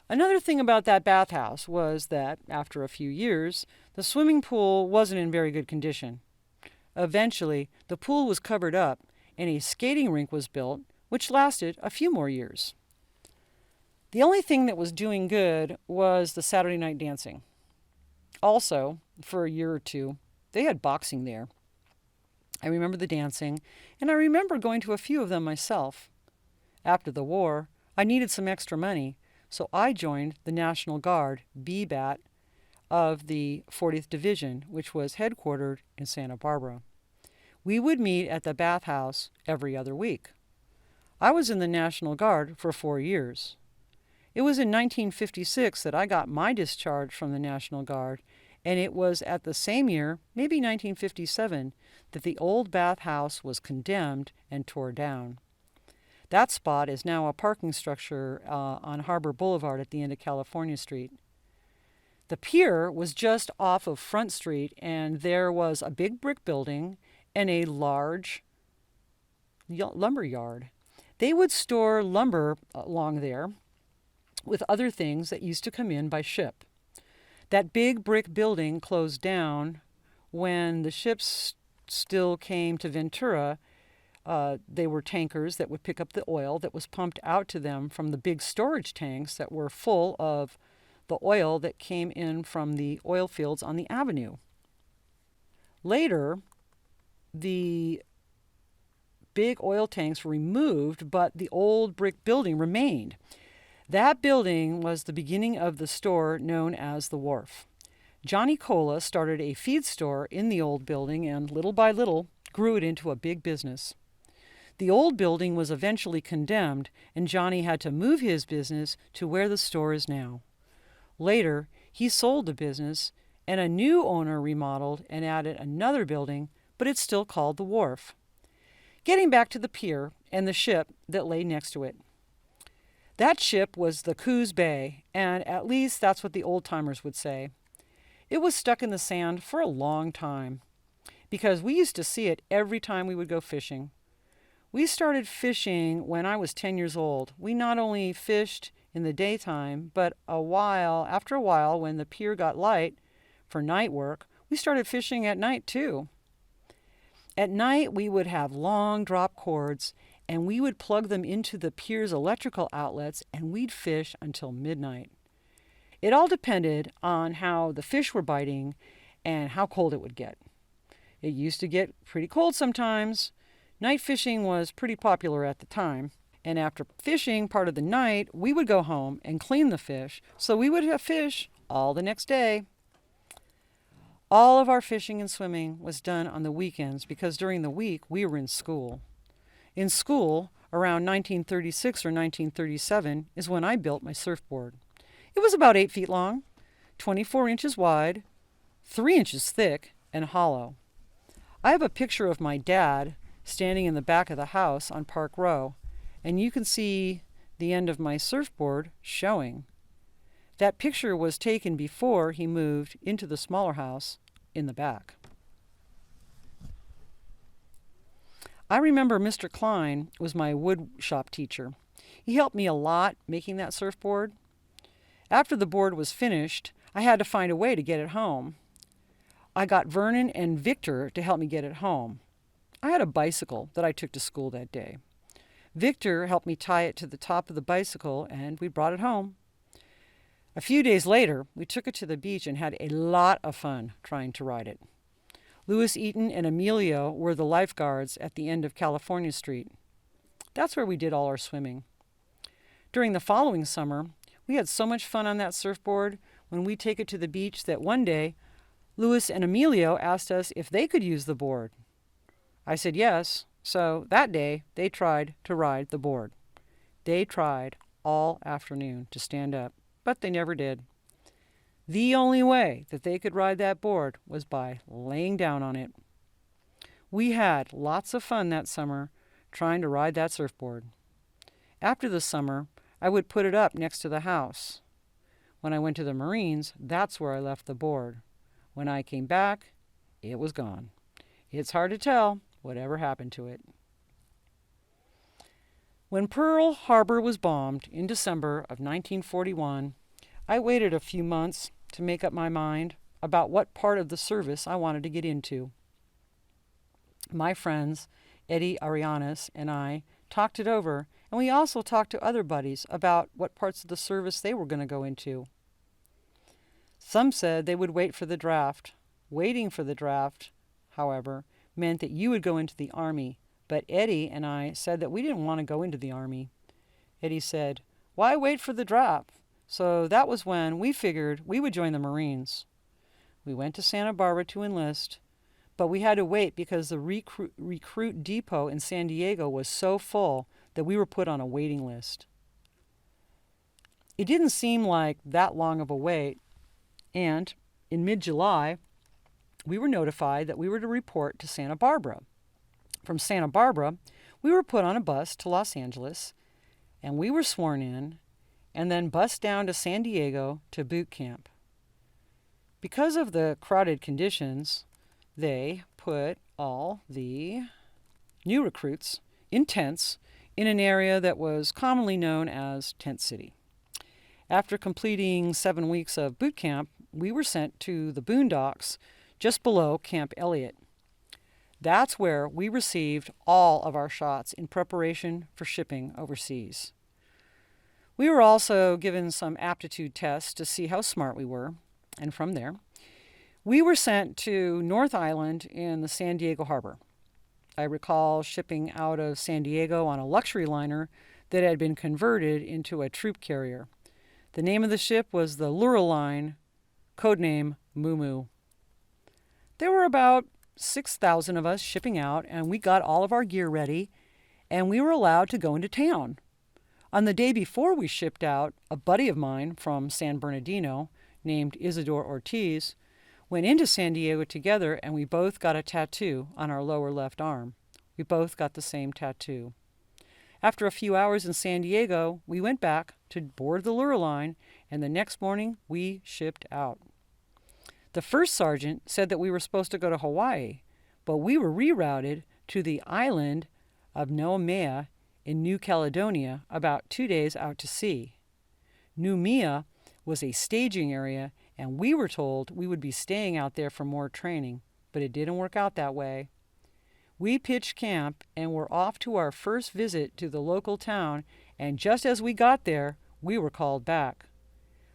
Another thing about that bathhouse was that, after a few years, the swimming pool wasn't in very good condition. Eventually, the pool was covered up and a skating rink was built, which lasted a few more years. The only thing that was doing good was the Saturday night dancing. Also, for a year or two, they had boxing there. I remember the dancing, and I remember going to a few of them myself. After the war, I needed some extra money, so I joined the National Guard, BBAT, of the 40th Division, which was headquartered in Santa Barbara. We would meet at the bathhouse every other week. I was in the National Guard for 4 years. It was in 1956 that I got my discharge from the National Guard, and it was at the same year, maybe 1957, that the old bathhouse was condemned and tore down. That spot is now a parking structure on Harbor Boulevard at the end of California Street. The pier was just off of Front Street, and there was a big brick building and a large lumber yard. They would store lumber along there with other things that used to come in by ship. That big brick building closed down when the ships still came to Ventura. They were tankers that would pick up the oil that was pumped out to them from the big storage tanks that were full of the oil that came in from the oil fields on the avenue. Later, the big oil tanks were removed, but the old brick building remained. That building was the beginning of the store known as the Wharf. Johnny Cola started a feed store in the old building and little by little grew it into a big business. The old building was eventually condemned, and Johnny had to move his business to where the store is now. Later, he sold the business and a new owner remodeled and added another building, but it's still called the wharf. Getting back to the pier and the ship that lay next to it. That ship was the Coos Bay, and at least that's what the old-timers would say. It was stuck in the sand for a long time, because we used to see it every time we would go fishing. We started fishing when I was 10 years old. We not only fished in the daytime, but after a while, when the pier got light for night work, we started fishing at night too. At night, we would have long drop cords, and we would plug them into the pier's electrical outlets, and we'd fish until midnight. It all depended on how the fish were biting and how cold it would get. It used to get pretty cold sometimes. Night fishing was pretty popular at the time, and after fishing part of the night, we would go home and clean the fish, so we would have fish all the next day. All of our fishing and swimming was done on the weekends because during the week we were in school. In school, around 1936 or 1937, is when I built my surfboard. It was about 8 feet long, 24 inches wide, 3 inches thick, and hollow. I have a picture of my dad standing in the back of the house on Park Row, and you can see the end of my surfboard showing. That picture was taken before he moved into the smaller house in the back. I remember Mr. Klein was my wood shop teacher. He helped me a lot making that surfboard. After the board was finished, I had to find a way to get it home. I got Vernon and Victor to help me get it home. I had a bicycle that I took to school that day. Victor helped me tie it to the top of the bicycle, and we brought it home. A few days later, we took it to the beach and had a lot of fun trying to ride it. Louis Eaton and Emilio were the lifeguards at the end of California Street. That's where we did all our swimming. During the following summer, we had so much fun on that surfboard when we take it to the beach that one day, Louis and Emilio asked us if they could use the board. I said yes, so that day they tried to ride the board. They tried all afternoon to stand up, but they never did. The only way that they could ride that board was by laying down on it. We had lots of fun that summer trying to ride that surfboard. After the summer, I would put it up next to the house. When I went to the Marines, that's where I left the board. When I came back, it was gone. It's hard to tell whatever happened to it. When Pearl Harbor was bombed in December of 1941, I waited a few months to make up my mind about what part of the service I wanted to get into. My friends, Eddie Arianes and I, talked it over, and we also talked to other buddies about what parts of the service they were going to go into. Some said they would wait for the draft. Waiting for the draft, however, meant that you would go into the Army, but Eddie and I said that we didn't want to go into the Army. Eddie said, "Why wait for the draft?" So that was when we figured we would join the Marines. We went to Santa Barbara to enlist, but we had to wait because the recruit depot in San Diego was so full that we were put on a waiting list. It didn't seem like that long of a wait, and in mid-July, we were notified that we were to report to Santa Barbara. From Santa Barbara, we were put on a bus to Los Angeles, and we were sworn in, and then bused down to San Diego to boot camp. Because of the crowded conditions, they put all the new recruits in tents in an area that was commonly known as Tent City. After completing 7 weeks of boot camp, we were sent to the boondocks just below Camp Elliott. That's where we received all of our shots in preparation for shipping overseas. We were also given some aptitude tests to see how smart we were, and from there, we were sent to North Island in the San Diego harbor. I recall shipping out of San Diego on a luxury liner that had been converted into a troop carrier. The name of the ship was the Lurline, codename Moo Moo. There were about 6,000 of us shipping out, and we got all of our gear ready, and we were allowed to go into town. On the day before we shipped out, a buddy of mine from San Bernardino, named Isidore Ortiz, Went into San Diego together, and we both got a tattoo on our lower left arm. We both got the same tattoo. After a few hours in San Diego, we went back to board the Lurline, and the next morning we shipped out. The first sergeant said that we were supposed to go to Hawaii, but we were rerouted to the island of Noumea in New Caledonia, about 2 days out to sea. Noumea was a staging area, and we were told we would be staying out there for more training, but it didn't work out that way. We pitched camp and were off to our first visit to the local town, and just as we got there, we were called back.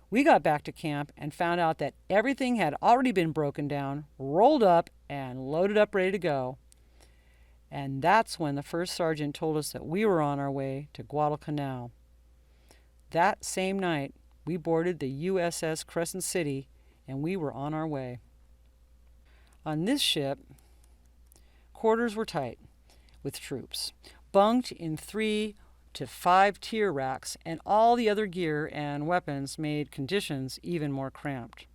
We got back to camp and found out that everything had already been broken down, rolled up, and loaded up ready to go. And that's when the first sergeant told us that we were on our way to Guadalcanal. That same night, we boarded the USS Crescent City, and we were on our way. On this ship, quarters were tight with troops, bunked in 3 to 5 tier racks, and all the other gear and weapons made conditions even more cramped.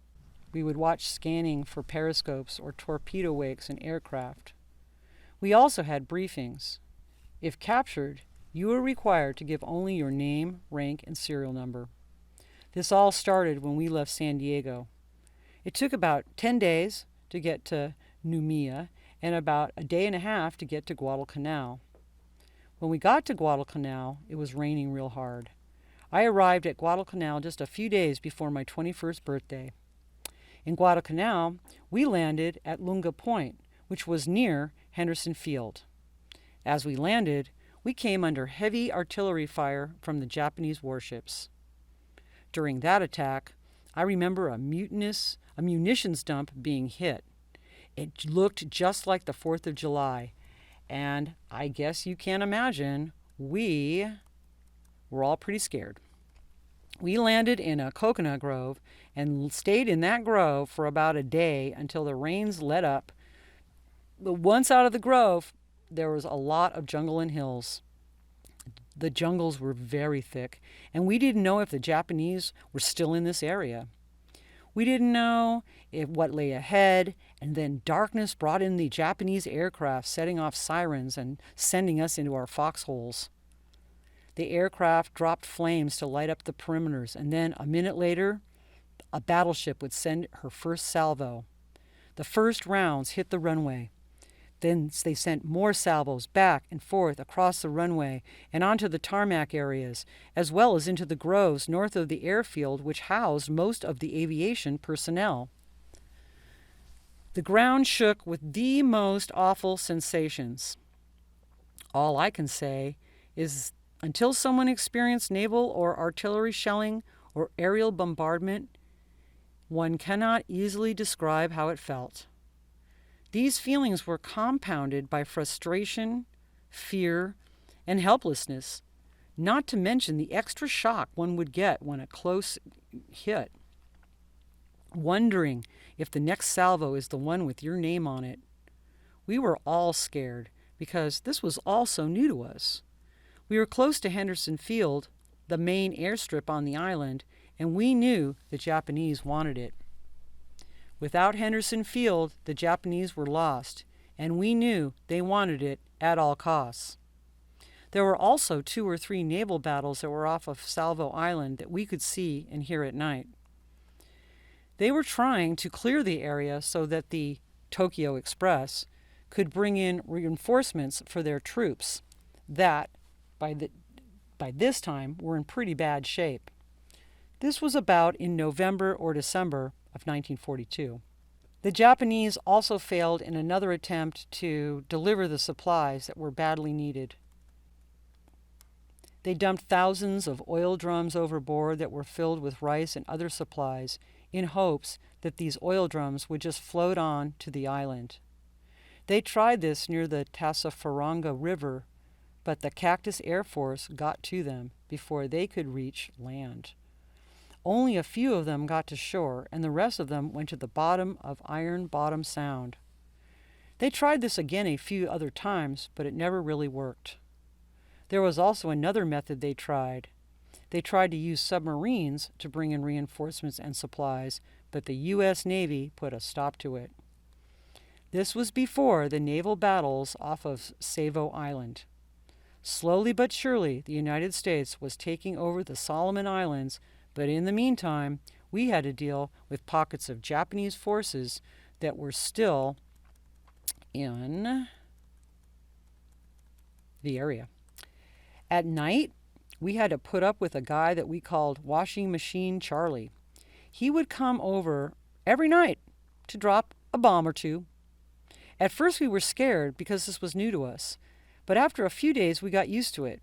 We would watch scanning for periscopes or torpedo wakes in aircraft. We also had briefings. If captured, you were required to give only your name, rank, and serial number. This all started when we left San Diego. It took about 10 days to get to Noumea and about a day and a half to get to Guadalcanal. When we got to Guadalcanal, it was raining real hard. I arrived at Guadalcanal just a few days before my 21st birthday. In Guadalcanal, we landed at Lunga Point, which was near Henderson Field. As we landed, we came under heavy artillery fire from the Japanese warships. During that attack, I remember a munitions dump being hit. It looked just like the 4th of July, and I guess you can imagine we were all pretty scared. We landed in a coconut grove and stayed in that grove for about a day until the rains let up. But once out of the grove, there was a lot of jungle and hills. The jungles were very thick, and we didn't know if the Japanese were still in this area. We didn't know what lay ahead, and then darkness brought in the Japanese aircraft, setting off sirens and sending us into our foxholes. The aircraft dropped flames to light up the perimeters, and then a minute later, a battleship would send her first salvo. The first rounds hit the runway. Then they sent more salvos back and forth across the runway and onto the tarmac areas, as well as into the groves north of the airfield, which housed most of the aviation personnel. The ground shook with the most awful sensations. All I can say is until someone experienced naval or artillery shelling or aerial bombardment, one cannot easily describe how it felt. These feelings were compounded by frustration, fear, and helplessness, not to mention the extra shock one would get when a close hit. Wondering if the next salvo is the one with your name on it. We were all scared because this was all so new to us. We were close to Henderson Field, the main airstrip on the island, and we knew the Japanese wanted it. Without Henderson Field, the Japanese were lost, and we knew they wanted it at all costs. There were also 2 or 3 naval battles that were off of Salvo Island that we could see and hear at night. They were trying to clear the area so that the Tokyo Express could bring in reinforcements for their troops that, by this time, were in pretty bad shape. This was about in November or December of 1942. The Japanese also failed in another attempt to deliver the supplies that were badly needed. They dumped thousands of oil drums overboard that were filled with rice and other supplies in hopes that these oil drums would just float on to the island. They tried this near the Tassafaronga River, but the Cactus Air Force got to them before they could reach land. Only a few of them got to shore, and the rest of them went to the bottom of Iron Bottom Sound. They tried this again a few other times, but it never really worked. There was also another method they tried. They tried to use submarines to bring in reinforcements and supplies, but the U.S. Navy put a stop to it. This was before the naval battles off of Savo Island. Slowly but surely, the United States was taking over the Solomon Islands, but in the meantime, we had to deal with pockets of Japanese forces that were still in the area. At night, we had to put up with a guy that we called Washing Machine Charlie. He would come over every night to drop a bomb or two. At first we were scared because this was new to us, but after a few days we got used to it.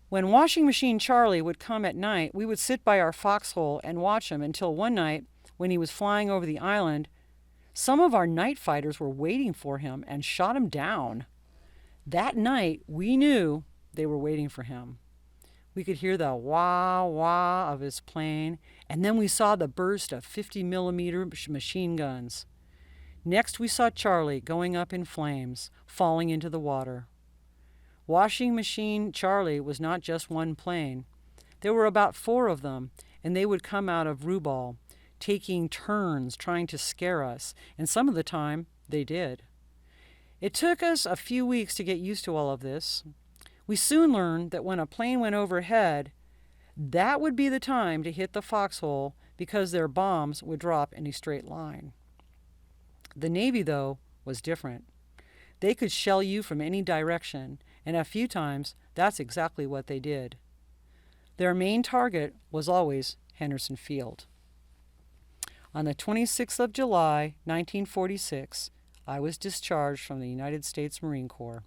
When Washing Machine Charlie would come at night, we would sit by our foxhole and watch him until one night, when he was flying over the island, some of our night fighters were waiting for him and shot him down. That night, we knew they were waiting for him. We could hear the wah wah of his plane, and then we saw the burst of 50-millimeter machine guns. Next, we saw Charlie going up in flames, falling into the water. Washing Machine Charlie was not just one plane. There were about 4 of them, and they would come out of Rubal, taking turns trying to scare us, and some of the time, they did. It took us a few weeks to get used to all of this. We soon learned that when a plane went overhead, that would be the time to hit the foxhole because their bombs would drop in a straight line. The Navy, though, was different. They could shell you from any direction, and a few times that's exactly what they did. Their main target was always Henderson Field. On the 26th of July, 1946, I was discharged from the United States Marine Corps.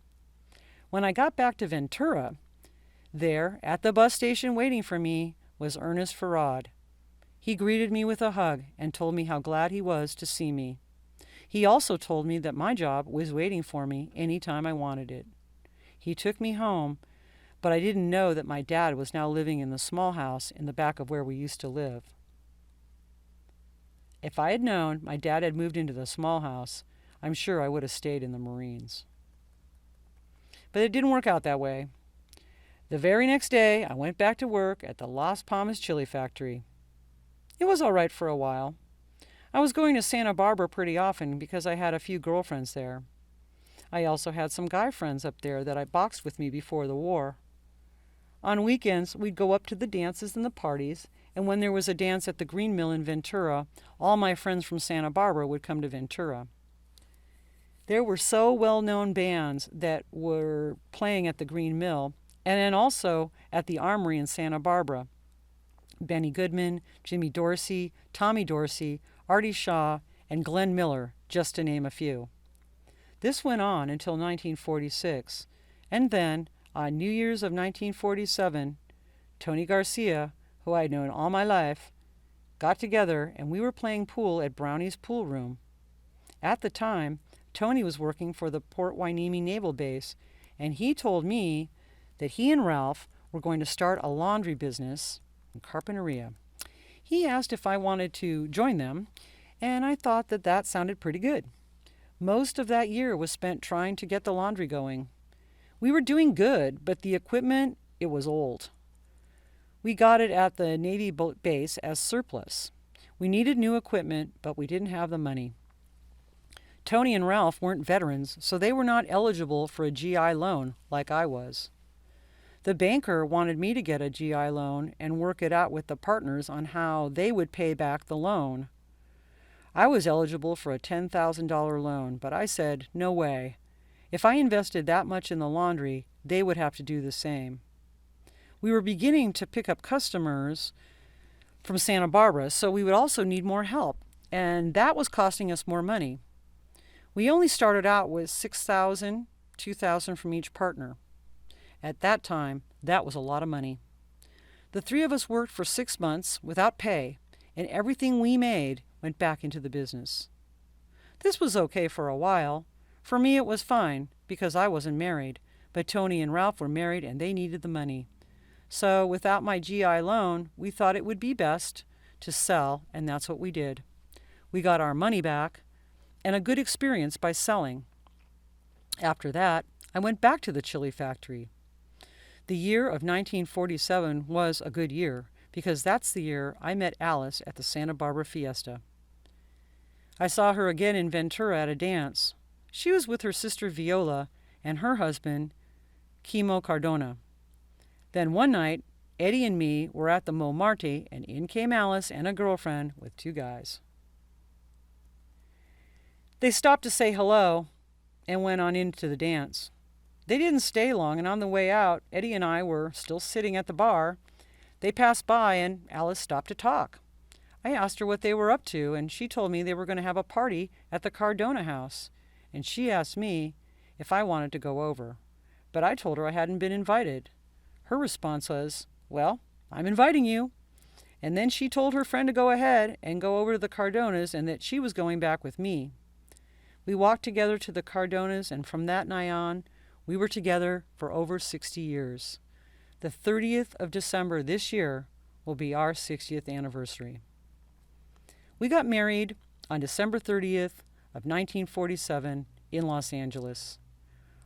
When I got back to Ventura, there, at the bus station waiting for me, was Ernest Farad. He greeted me with a hug and told me how glad he was to see me. He also told me that my job was waiting for me any time I wanted it. He took me home, but I didn't know that my dad was now living in the small house in the back of where we used to live. If I had known my dad had moved into the small house, I'm sure I would have stayed in the Marines. But it didn't work out that way. The very next day, I went back to work at the Las Palmas chili factory. It was all right for a while. I was going to Santa Barbara pretty often because I had a few girlfriends there. I also had some guy friends up there that I boxed with me before the war. On weekends, we'd go up to the dances and the parties, and when there was a dance at the Green Mill in Ventura, all my friends from Santa Barbara would come to Ventura. There were so well-known bands that were playing at the Green Mill, and then also at the Armory in Santa Barbara. Benny Goodman, Jimmy Dorsey, Tommy Dorsey, Artie Shaw, and Glenn Miller, just to name a few. This went on until 1946, and then, on New Year's of 1947, Tony Garcia, who I had known all my life, got together and we were playing pool at Brownie's Pool Room. At the time, Tony was working for the Port Hueneme Naval Base, and he told me that he and Ralph were going to start a laundry business in Carpinteria. He asked if I wanted to join them, and I thought that that sounded pretty good. Most of that year was spent trying to get the laundry going. We were doing good, but the equipment, it was old. We got it at the Navy base as surplus. We needed new equipment, but we didn't have the money. Tony and Ralph weren't veterans, so they were not eligible for a GI loan like I was. The banker wanted me to get a GI loan and work it out with the partners on how they would pay back the loan. I was eligible for a $10,000 loan, but I said, no way. If I invested that much in the laundry, they would have to do the same. We were beginning to pick up customers from Santa Barbara, so we would also need more help, and that was costing us more money. We only started out with $6,000, $2,000 from each partner. At that time, that was a lot of money. The 3 of us worked for 6 months without pay, and everything we made went back into the business. This was okay for a while. For me, it was fine because I wasn't married, but Tony and Ralph were married and they needed the money. So without my GI loan, we thought it would be best to sell, and that's what we did. We got our money back and a good experience by selling. After that, I went back to the chili factory. The year of 1947 was a good year because that's the year I met Alice at the Santa Barbara Fiesta. I saw her again in Ventura at a dance. She was with her sister Viola and her husband, Kimo Cardona. Then one night, Eddie and me were at the Montmartre, and in came Alice and a girlfriend with 2 guys. They stopped to say hello and went on into the dance. They didn't stay long, and on the way out, Eddie and I were still sitting at the bar. They passed by, and Alice stopped to talk. I asked her what they were up to, and she told me they were going to have a party at the Cardona house, and she asked me if I wanted to go over. But I told her I hadn't been invited. Her response was, "Well, I'm inviting you." And then she told her friend to go ahead and go over to the Cardonas and that she was going back with me. We walked together to the Cardonas, and from that night on, we were together for over 60 years. The 30th of December this year will be our 60th anniversary. We got married on December 30th of 1947 in Los Angeles.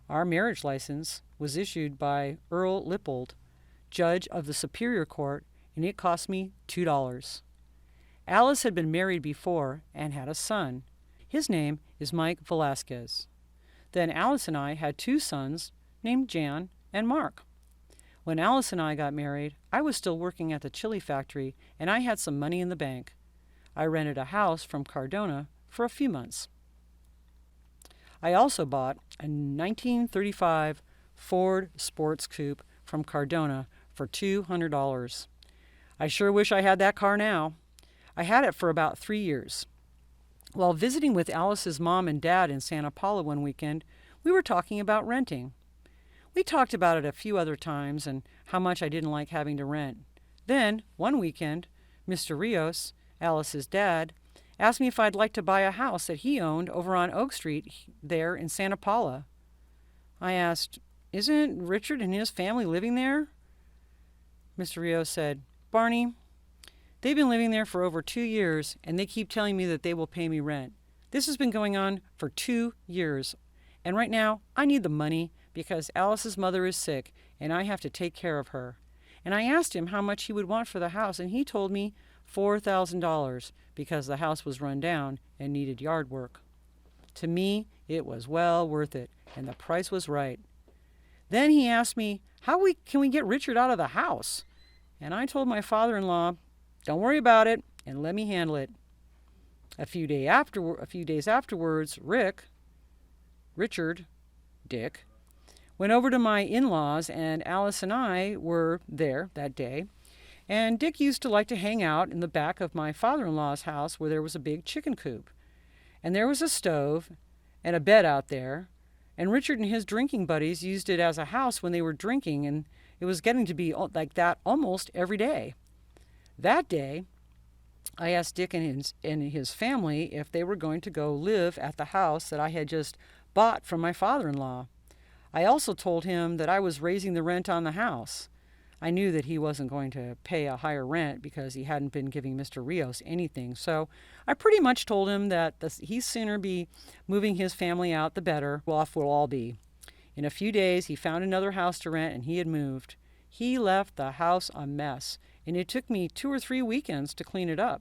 Our marriage license was issued by Earl Lippold, judge of the Superior Court, and it cost me $2. Alice had been married before and had a son. His name is Mike Velasquez. Then Alice and I had 2 sons named Jan and Mark. When Alice and I got married, I was still working at the chili factory, and I had some money in the bank. I rented a house from Cardona for a few months. I also bought a 1935 Ford Sports Coupe from Cardona for $200. I sure wish I had that car now. I had it for about 3 years. While visiting with Alice's mom and dad in Santa Paula one weekend, we were talking about renting. We talked about it a few other times and how much I didn't like having to rent. Then, one weekend, Mr. Rios, Alice's dad, asked me if I'd like to buy a house that he owned over on Oak Street there in Santa Paula. I asked, "Isn't Richard and his family living there?" Mr. Rios said, "Barney, they've been living there for over 2 years, and they keep telling me that they will pay me rent. This has been going on for 2 years, and right now I need the money because Alice's mother is sick, and I have to take care of her." And I asked him how much he would want for the house, and he told me $4,000 because the house was run down and needed yard work. To me, it was well worth it, and the price was right. Then he asked me, can we get Richard out of the house? And I told my father-in-law, "Don't worry about it, and let me handle it." A few days afterwards, Dick, went over to my in-laws, and Alice and I were there that day. And Dick used to like to hang out in the back of my father-in-law's house where there was a big chicken coop. And there was a stove and a bed out there. And Richard and his drinking buddies used it as a house when they were drinking, and it was getting to be like that almost every day. That day, I asked Dick and his family if they were going to go live at the house that I had just bought from my father-in-law. I also told him that I was raising the rent on the house. I knew that he wasn't going to pay a higher rent because he hadn't been giving Mr. Rios anything. So I pretty much told him that he'd sooner be moving his family out, the better off we'll all be. In a few days, he found another house to rent, and he had moved. He left the house a mess, and it took me 2 or 3 weekends to clean it up.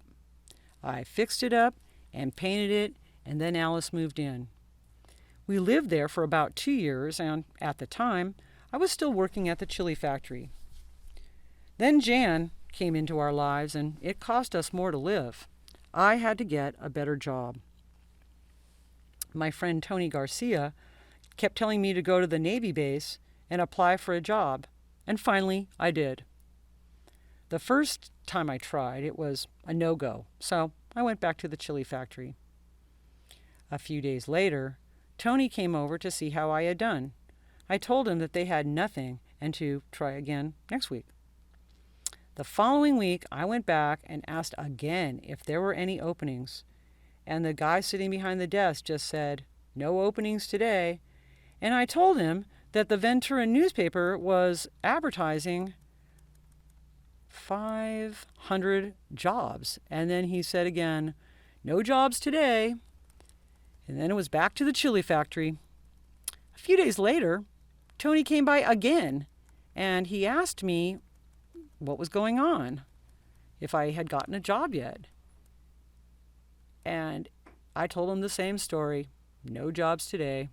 I fixed it up and painted it, and then Alice moved in. We lived there for about 2 years, and at the time, I was still working at the chili factory. Then Jan came into our lives, and it cost us more to live. I had to get a better job. My friend Tony Garcia kept telling me to go to the Navy base and apply for a job, and finally I did. The first time I tried, it was a no-go, so I went back to the chili factory. A few days later, Tony came over to see how I had done. I told him that they had nothing and to try again next week. The following week, I went back and asked again if there were any openings, and the guy sitting behind the desk just said, "No openings today." And I told him that the Ventura newspaper was advertising 500 jobs. And then he said again, "No jobs today." And then it was back to the chili factory. A few days later, Tony came by again, and he asked me what was going on. if I had gotten a job yet. And I told him the same story. No jobs today.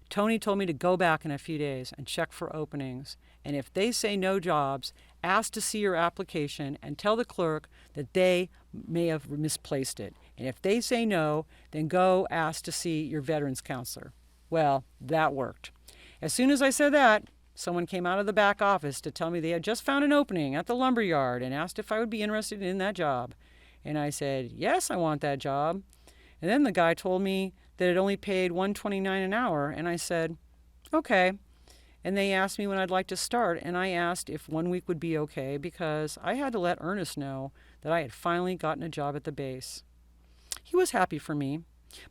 Tony told me to go back in a few days and check for openings. And if they say no jobs, ask to see your application and tell the clerk that they may have misplaced it. And if they say no, then go ask to see your veterans counselor. Well, that worked. As soon as I said that, someone came out of the back office to tell me they had just found an opening at the lumber yard and asked if I would be interested in that job. And I said, yes, I want that job. And then the guy told me that it only paid $1.29 an hour, and I said, okay. And they asked me when I'd like to start, and I asked if 1 week would be okay because I had to let Ernest know that I had finally gotten a job at the base. He was happy for me,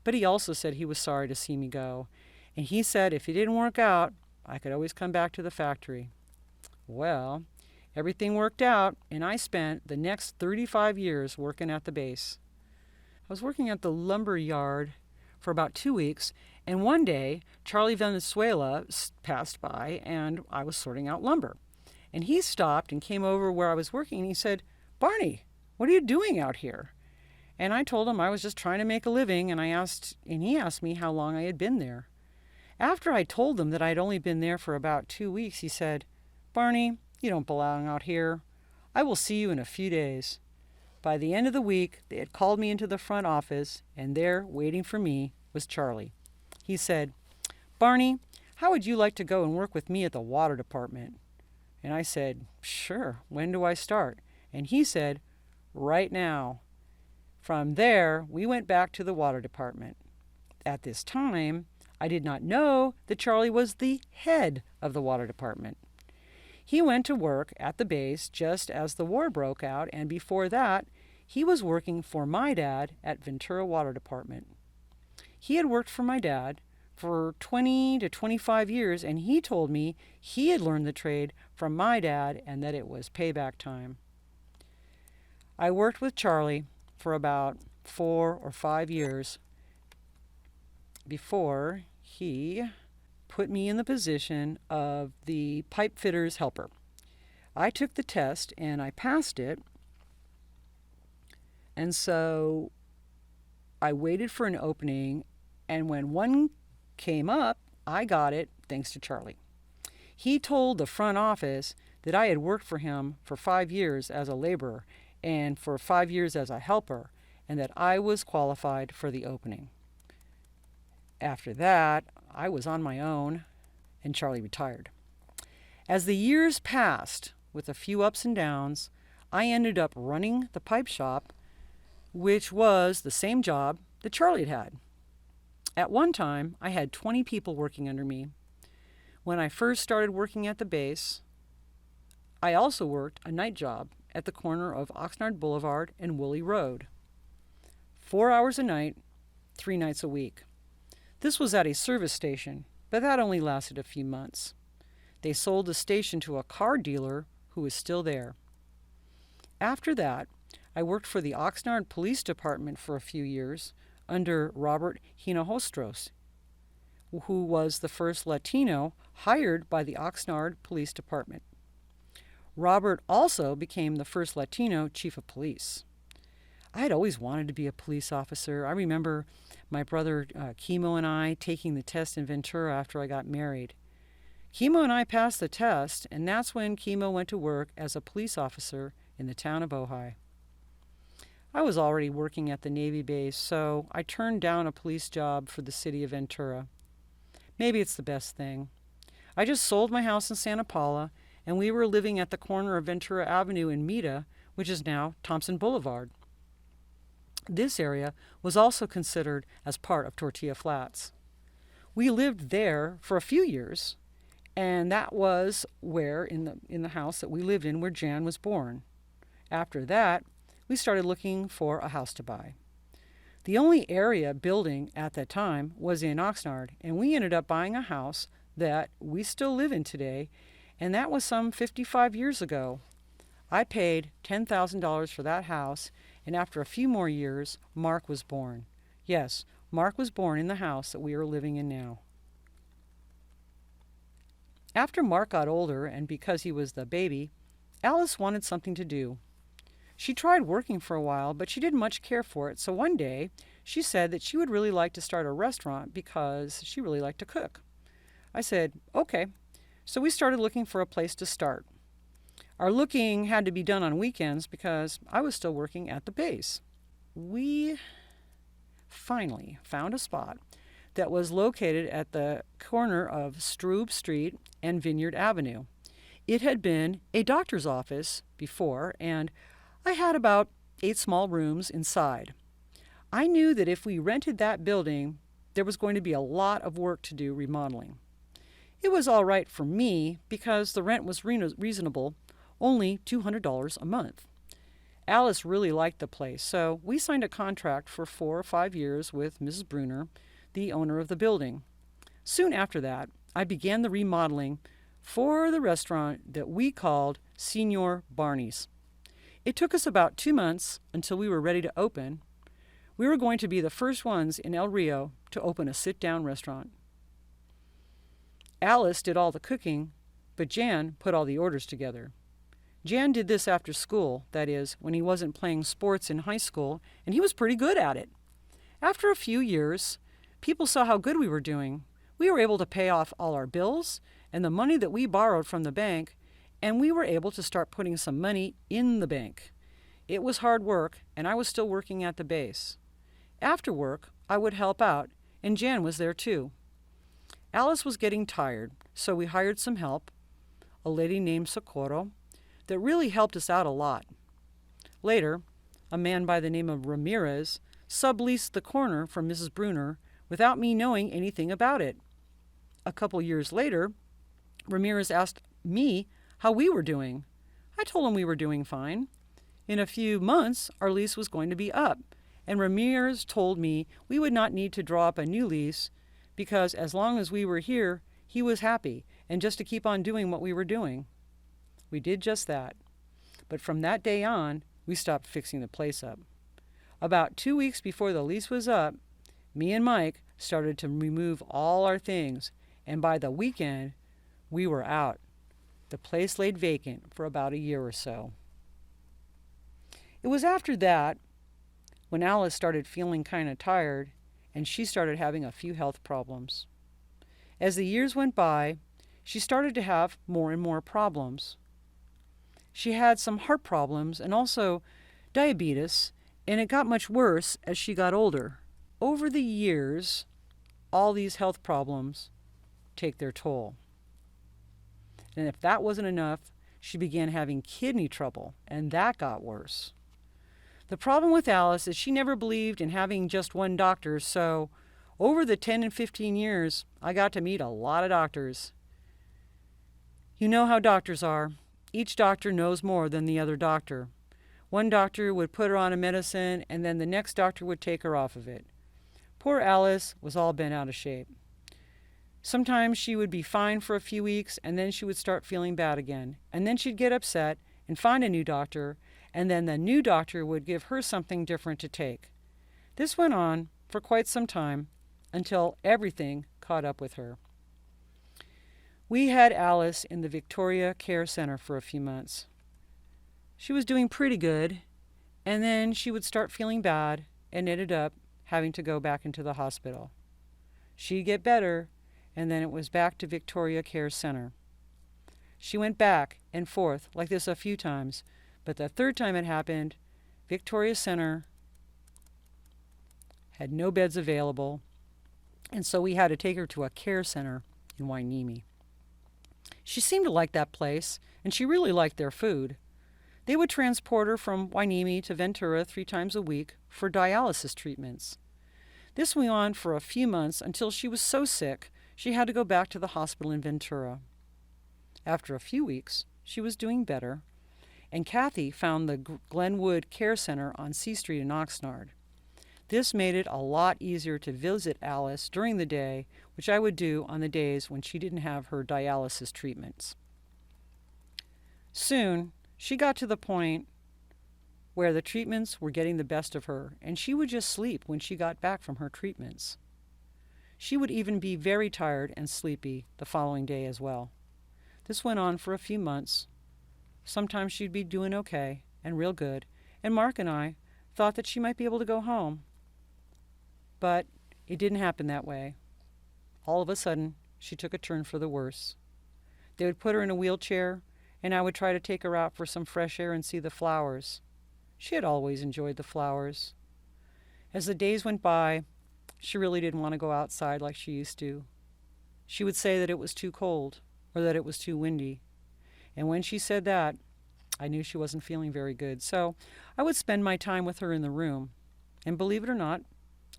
but he also said he was sorry to see me go. And he said if it didn't work out, I could always come back to the factory. Well, everything worked out, and I spent the next 35 years working at the base. I was working at the lumber yard for about 2 weeks, and one day Charlie Venezuela passed by, and I was sorting out lumber. And he stopped and came over where I was working, and he said, "Barney, what are you doing out here?" And I told him I was just trying to make a living, and he asked me how long I had been there. After I told him that I'd only been there for about 2 weeks, he said, "Barney, you don't belong out here. I will see you in a few days." By the end of the week, they had called me into the front office, and there, waiting for me, was Charlie. He said, "Barney, how would you like to go and work with me at the water department?" And I said, "Sure, when do I start?" And he said, "Right now." From there, we went back to the water department. At this time, I did not know that Charlie was the head of the water department. He went to work at the base just as the war broke out, and before that, he was working for my dad at Ventura Water Department. He had worked for my dad for 20 to 25 years, and he told me he had learned the trade from my dad and that it was payback time. I worked with Charlie for about 4 or 5 years before he put me in the position of the pipe fitter's helper. I took the test and I passed it, and so I waited for an opening, and when one came up, I got it thanks to Charlie. He told the front office that I had worked for him for 5 years as a laborer and for 5 years as a helper, and that I was qualified for the opening. After that, I was on my own, and Charlie retired. As the years passed, with a few ups and downs, I ended up running the pipe shop, which was the same job that Charlie had. At one time, I had 20 people working under me. When I first started working at the base, I also worked a night job at the corner of Oxnard Boulevard and Woolley Road. 4 hours a night, 3 nights a week. This was at a service station, but that only lasted a few months. They sold the station to a car dealer who is still there. After that, I worked for the Oxnard Police Department for a few years under Robert Hinojostros, who was the first Latino hired by the Oxnard Police Department. Robert also became the first Latino chief of police. I had always wanted to be a police officer. I remember my brother Kimo and I taking the test in Ventura after I got married. Kimo and I passed the test, and that's when Kimo went to work as a police officer in the town of Ojai. I was already working at the Navy base, so I turned down a police job for the city of Ventura. Maybe it's the best thing. I just sold my house in Santa Paula, and we were living at the corner of Ventura Avenue in Mita, which is now Thompson Boulevard. This area was also considered as part of Tortilla Flats. We lived there for a few years, and that was where, in the house that we lived in, where Jan was born. After that, we started looking for a house to buy. The only area building at that time was in Oxnard, and we ended up buying a house that we still live in today, and that was some 55 years ago. I paid $10,000 for that house, and after a few more years, Mark was born. Yes, Mark was born in the house that we are living in now. After Mark got older, and because he was the baby, Alice wanted something to do. She tried working for a while, but she didn't much care for it, so one day she said that she would really like to start a restaurant because she really liked to cook. I said, okay. So we started looking for a place to start. Our looking had to be done on weekends because I was still working at the base. We finally found a spot that was located at the corner of Stroob Street and Vineyard Avenue. It had been a doctor's office before, and I had about 8 small rooms inside. I knew that if we rented that building, there was going to be a lot of work to do remodeling. It was all right for me because the rent was reasonable, only $200 a month. Alice really liked the place, so we signed a contract for 4 or 5 years with Mrs. Bruner, the owner of the building. Soon after that, I began the remodeling for the restaurant that we called Señor Barney's. It took us about 2 months until we were ready to open. We were going to be the first ones in El Rio to open a sit-down restaurant. Alice did all the cooking, but Jan put all the orders together. Jan did this after school, that is, when he wasn't playing sports in high school, and he was pretty good at it. After a few years, people saw how good we were doing. We were able to pay off all our bills and the money that we borrowed from the bank, and we were able to start putting some money in the bank. It was hard work, and I was still working at the base. After work, I would help out, and Jan was there too. Alice was getting tired, so we hired some help, a lady named Socorro, that really helped us out a lot. Later, a man by the name of Ramirez subleased the corner from Mrs. Bruner without me knowing anything about it. A couple years later, Ramirez asked me how we were doing. I told him we were doing fine. In a few months, our lease was going to be up, and Ramirez told me we would not need to draw up a new lease because as long as we were here, he was happy, and just to keep on doing what we were doing. We did just that. But from that day on, we stopped fixing the place up. About 2 weeks before the lease was up, me and Mike started to remove all our things, and by the weekend, we were out. The place laid vacant for about a year or so. It was after that, when Alice started feeling kind of tired, and she started having a few health problems. As the years went by, she started to have more and more problems. She had some heart problems and also diabetes, and it got much worse as she got older. Over the years, all these health problems take their toll. And if that wasn't enough, she began having kidney trouble, and that got worse. The problem with Alice is she never believed in having just one doctor, so over the 10 and 15 years, I got to meet a lot of doctors. You know how doctors are. Each doctor knows more than the other doctor. One doctor would put her on a medicine, and then the next doctor would take her off of it. Poor Alice was all bent out of shape. Sometimes she would be fine for a few weeks, and then she would start feeling bad again. And then she'd get upset and find a new doctor, and then the new doctor would give her something different to take. This went on for quite some time until everything caught up with her. We had Alice in the Victoria Care Center for a few months. She was doing pretty good, and then she would start feeling bad and ended up having to go back into the hospital. She'd get better, and then it was back to Victoria Care Center. She went back and forth like this a few times, but the third time it happened, Victoria Center had no beds available, and so we had to take her to a care center in Hueneme. She seemed to like that place, and she really liked their food. They would transport her from Hueneme to Ventura 3 times a week for dialysis treatments. This went on for a few months until she was so sick she had to go back to the hospital in Ventura. After a few weeks, she was doing better, and Kathy found the Glenwood Care Center on C Street in Oxnard. This made it a lot easier to visit Alice during the day, which I would do on the days when she didn't have her dialysis treatments. Soon, she got to the point where the treatments were getting the best of her, and she would just sleep when she got back from her treatments. She would even be very tired and sleepy the following day as well. This went on for a few months. Sometimes she'd be doing okay and real good, and Mark and I thought that she might be able to go home. But it didn't happen that way. All of a sudden, she took a turn for the worse. They would put her in a wheelchair, and I would try to take her out for some fresh air and see the flowers. She had always enjoyed the flowers. As the days went by, she really didn't want to go outside like she used to. She would say that it was too cold or that it was too windy. And when she said that, I knew she wasn't feeling very good. So I would spend my time with her in the room. And believe it or not,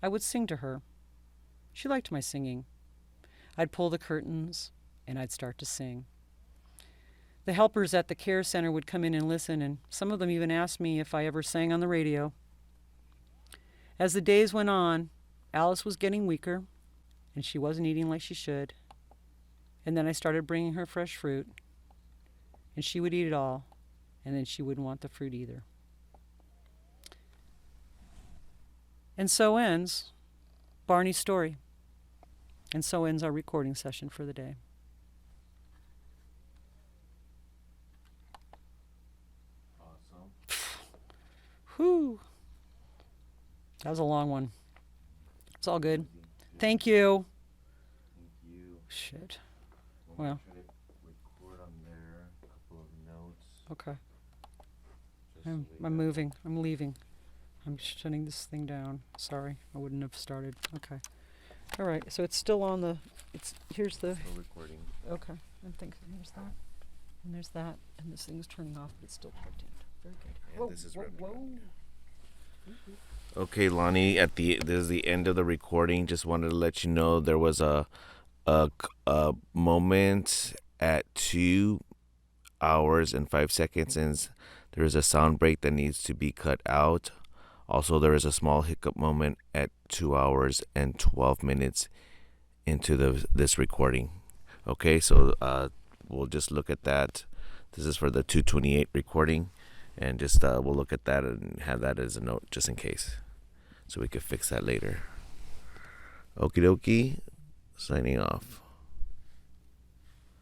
I would sing to her. She liked my singing. I'd pull the curtains and I'd start to sing. The helpers at the care center would come in and listen, and some of them even asked me if I ever sang on the radio. As the days went on, Alice was getting weaker, and she wasn't eating like she should. And then I started bringing her fresh fruit, and she would eat it all, and then she wouldn't want the fruit either. And so ends Barney's story, and so ends our recording session for the day. Whew. That was a long one. It's all good. Thank you. Thank you. Shit. We'll Well. try to record on there a couple of notes. Okay. Just so I'm we got- moving. I'm leaving. I'm shutting this thing down. Sorry, I wouldn't have started. Okay. All right. So it's still on the. Here's the. Still recording. Okay. And here's that. And there's that. And this thing's turning off, but it's still plugged in. Very good. Yeah, this is wrapped whoa. around. Okay, Lonnie. This is the end of the recording. Just wanted to let you know there was a moment at 2 hours and 5 seconds, and there is a sound break that needs to be cut out. Also, there is a small hiccup moment at 2 hours and 12 minutes into this recording. Okay, so we'll just look at that. This is for the 228 recording, and just we'll look at that and have that as a note just in case, so we could fix that later. Okie dokie, signing off.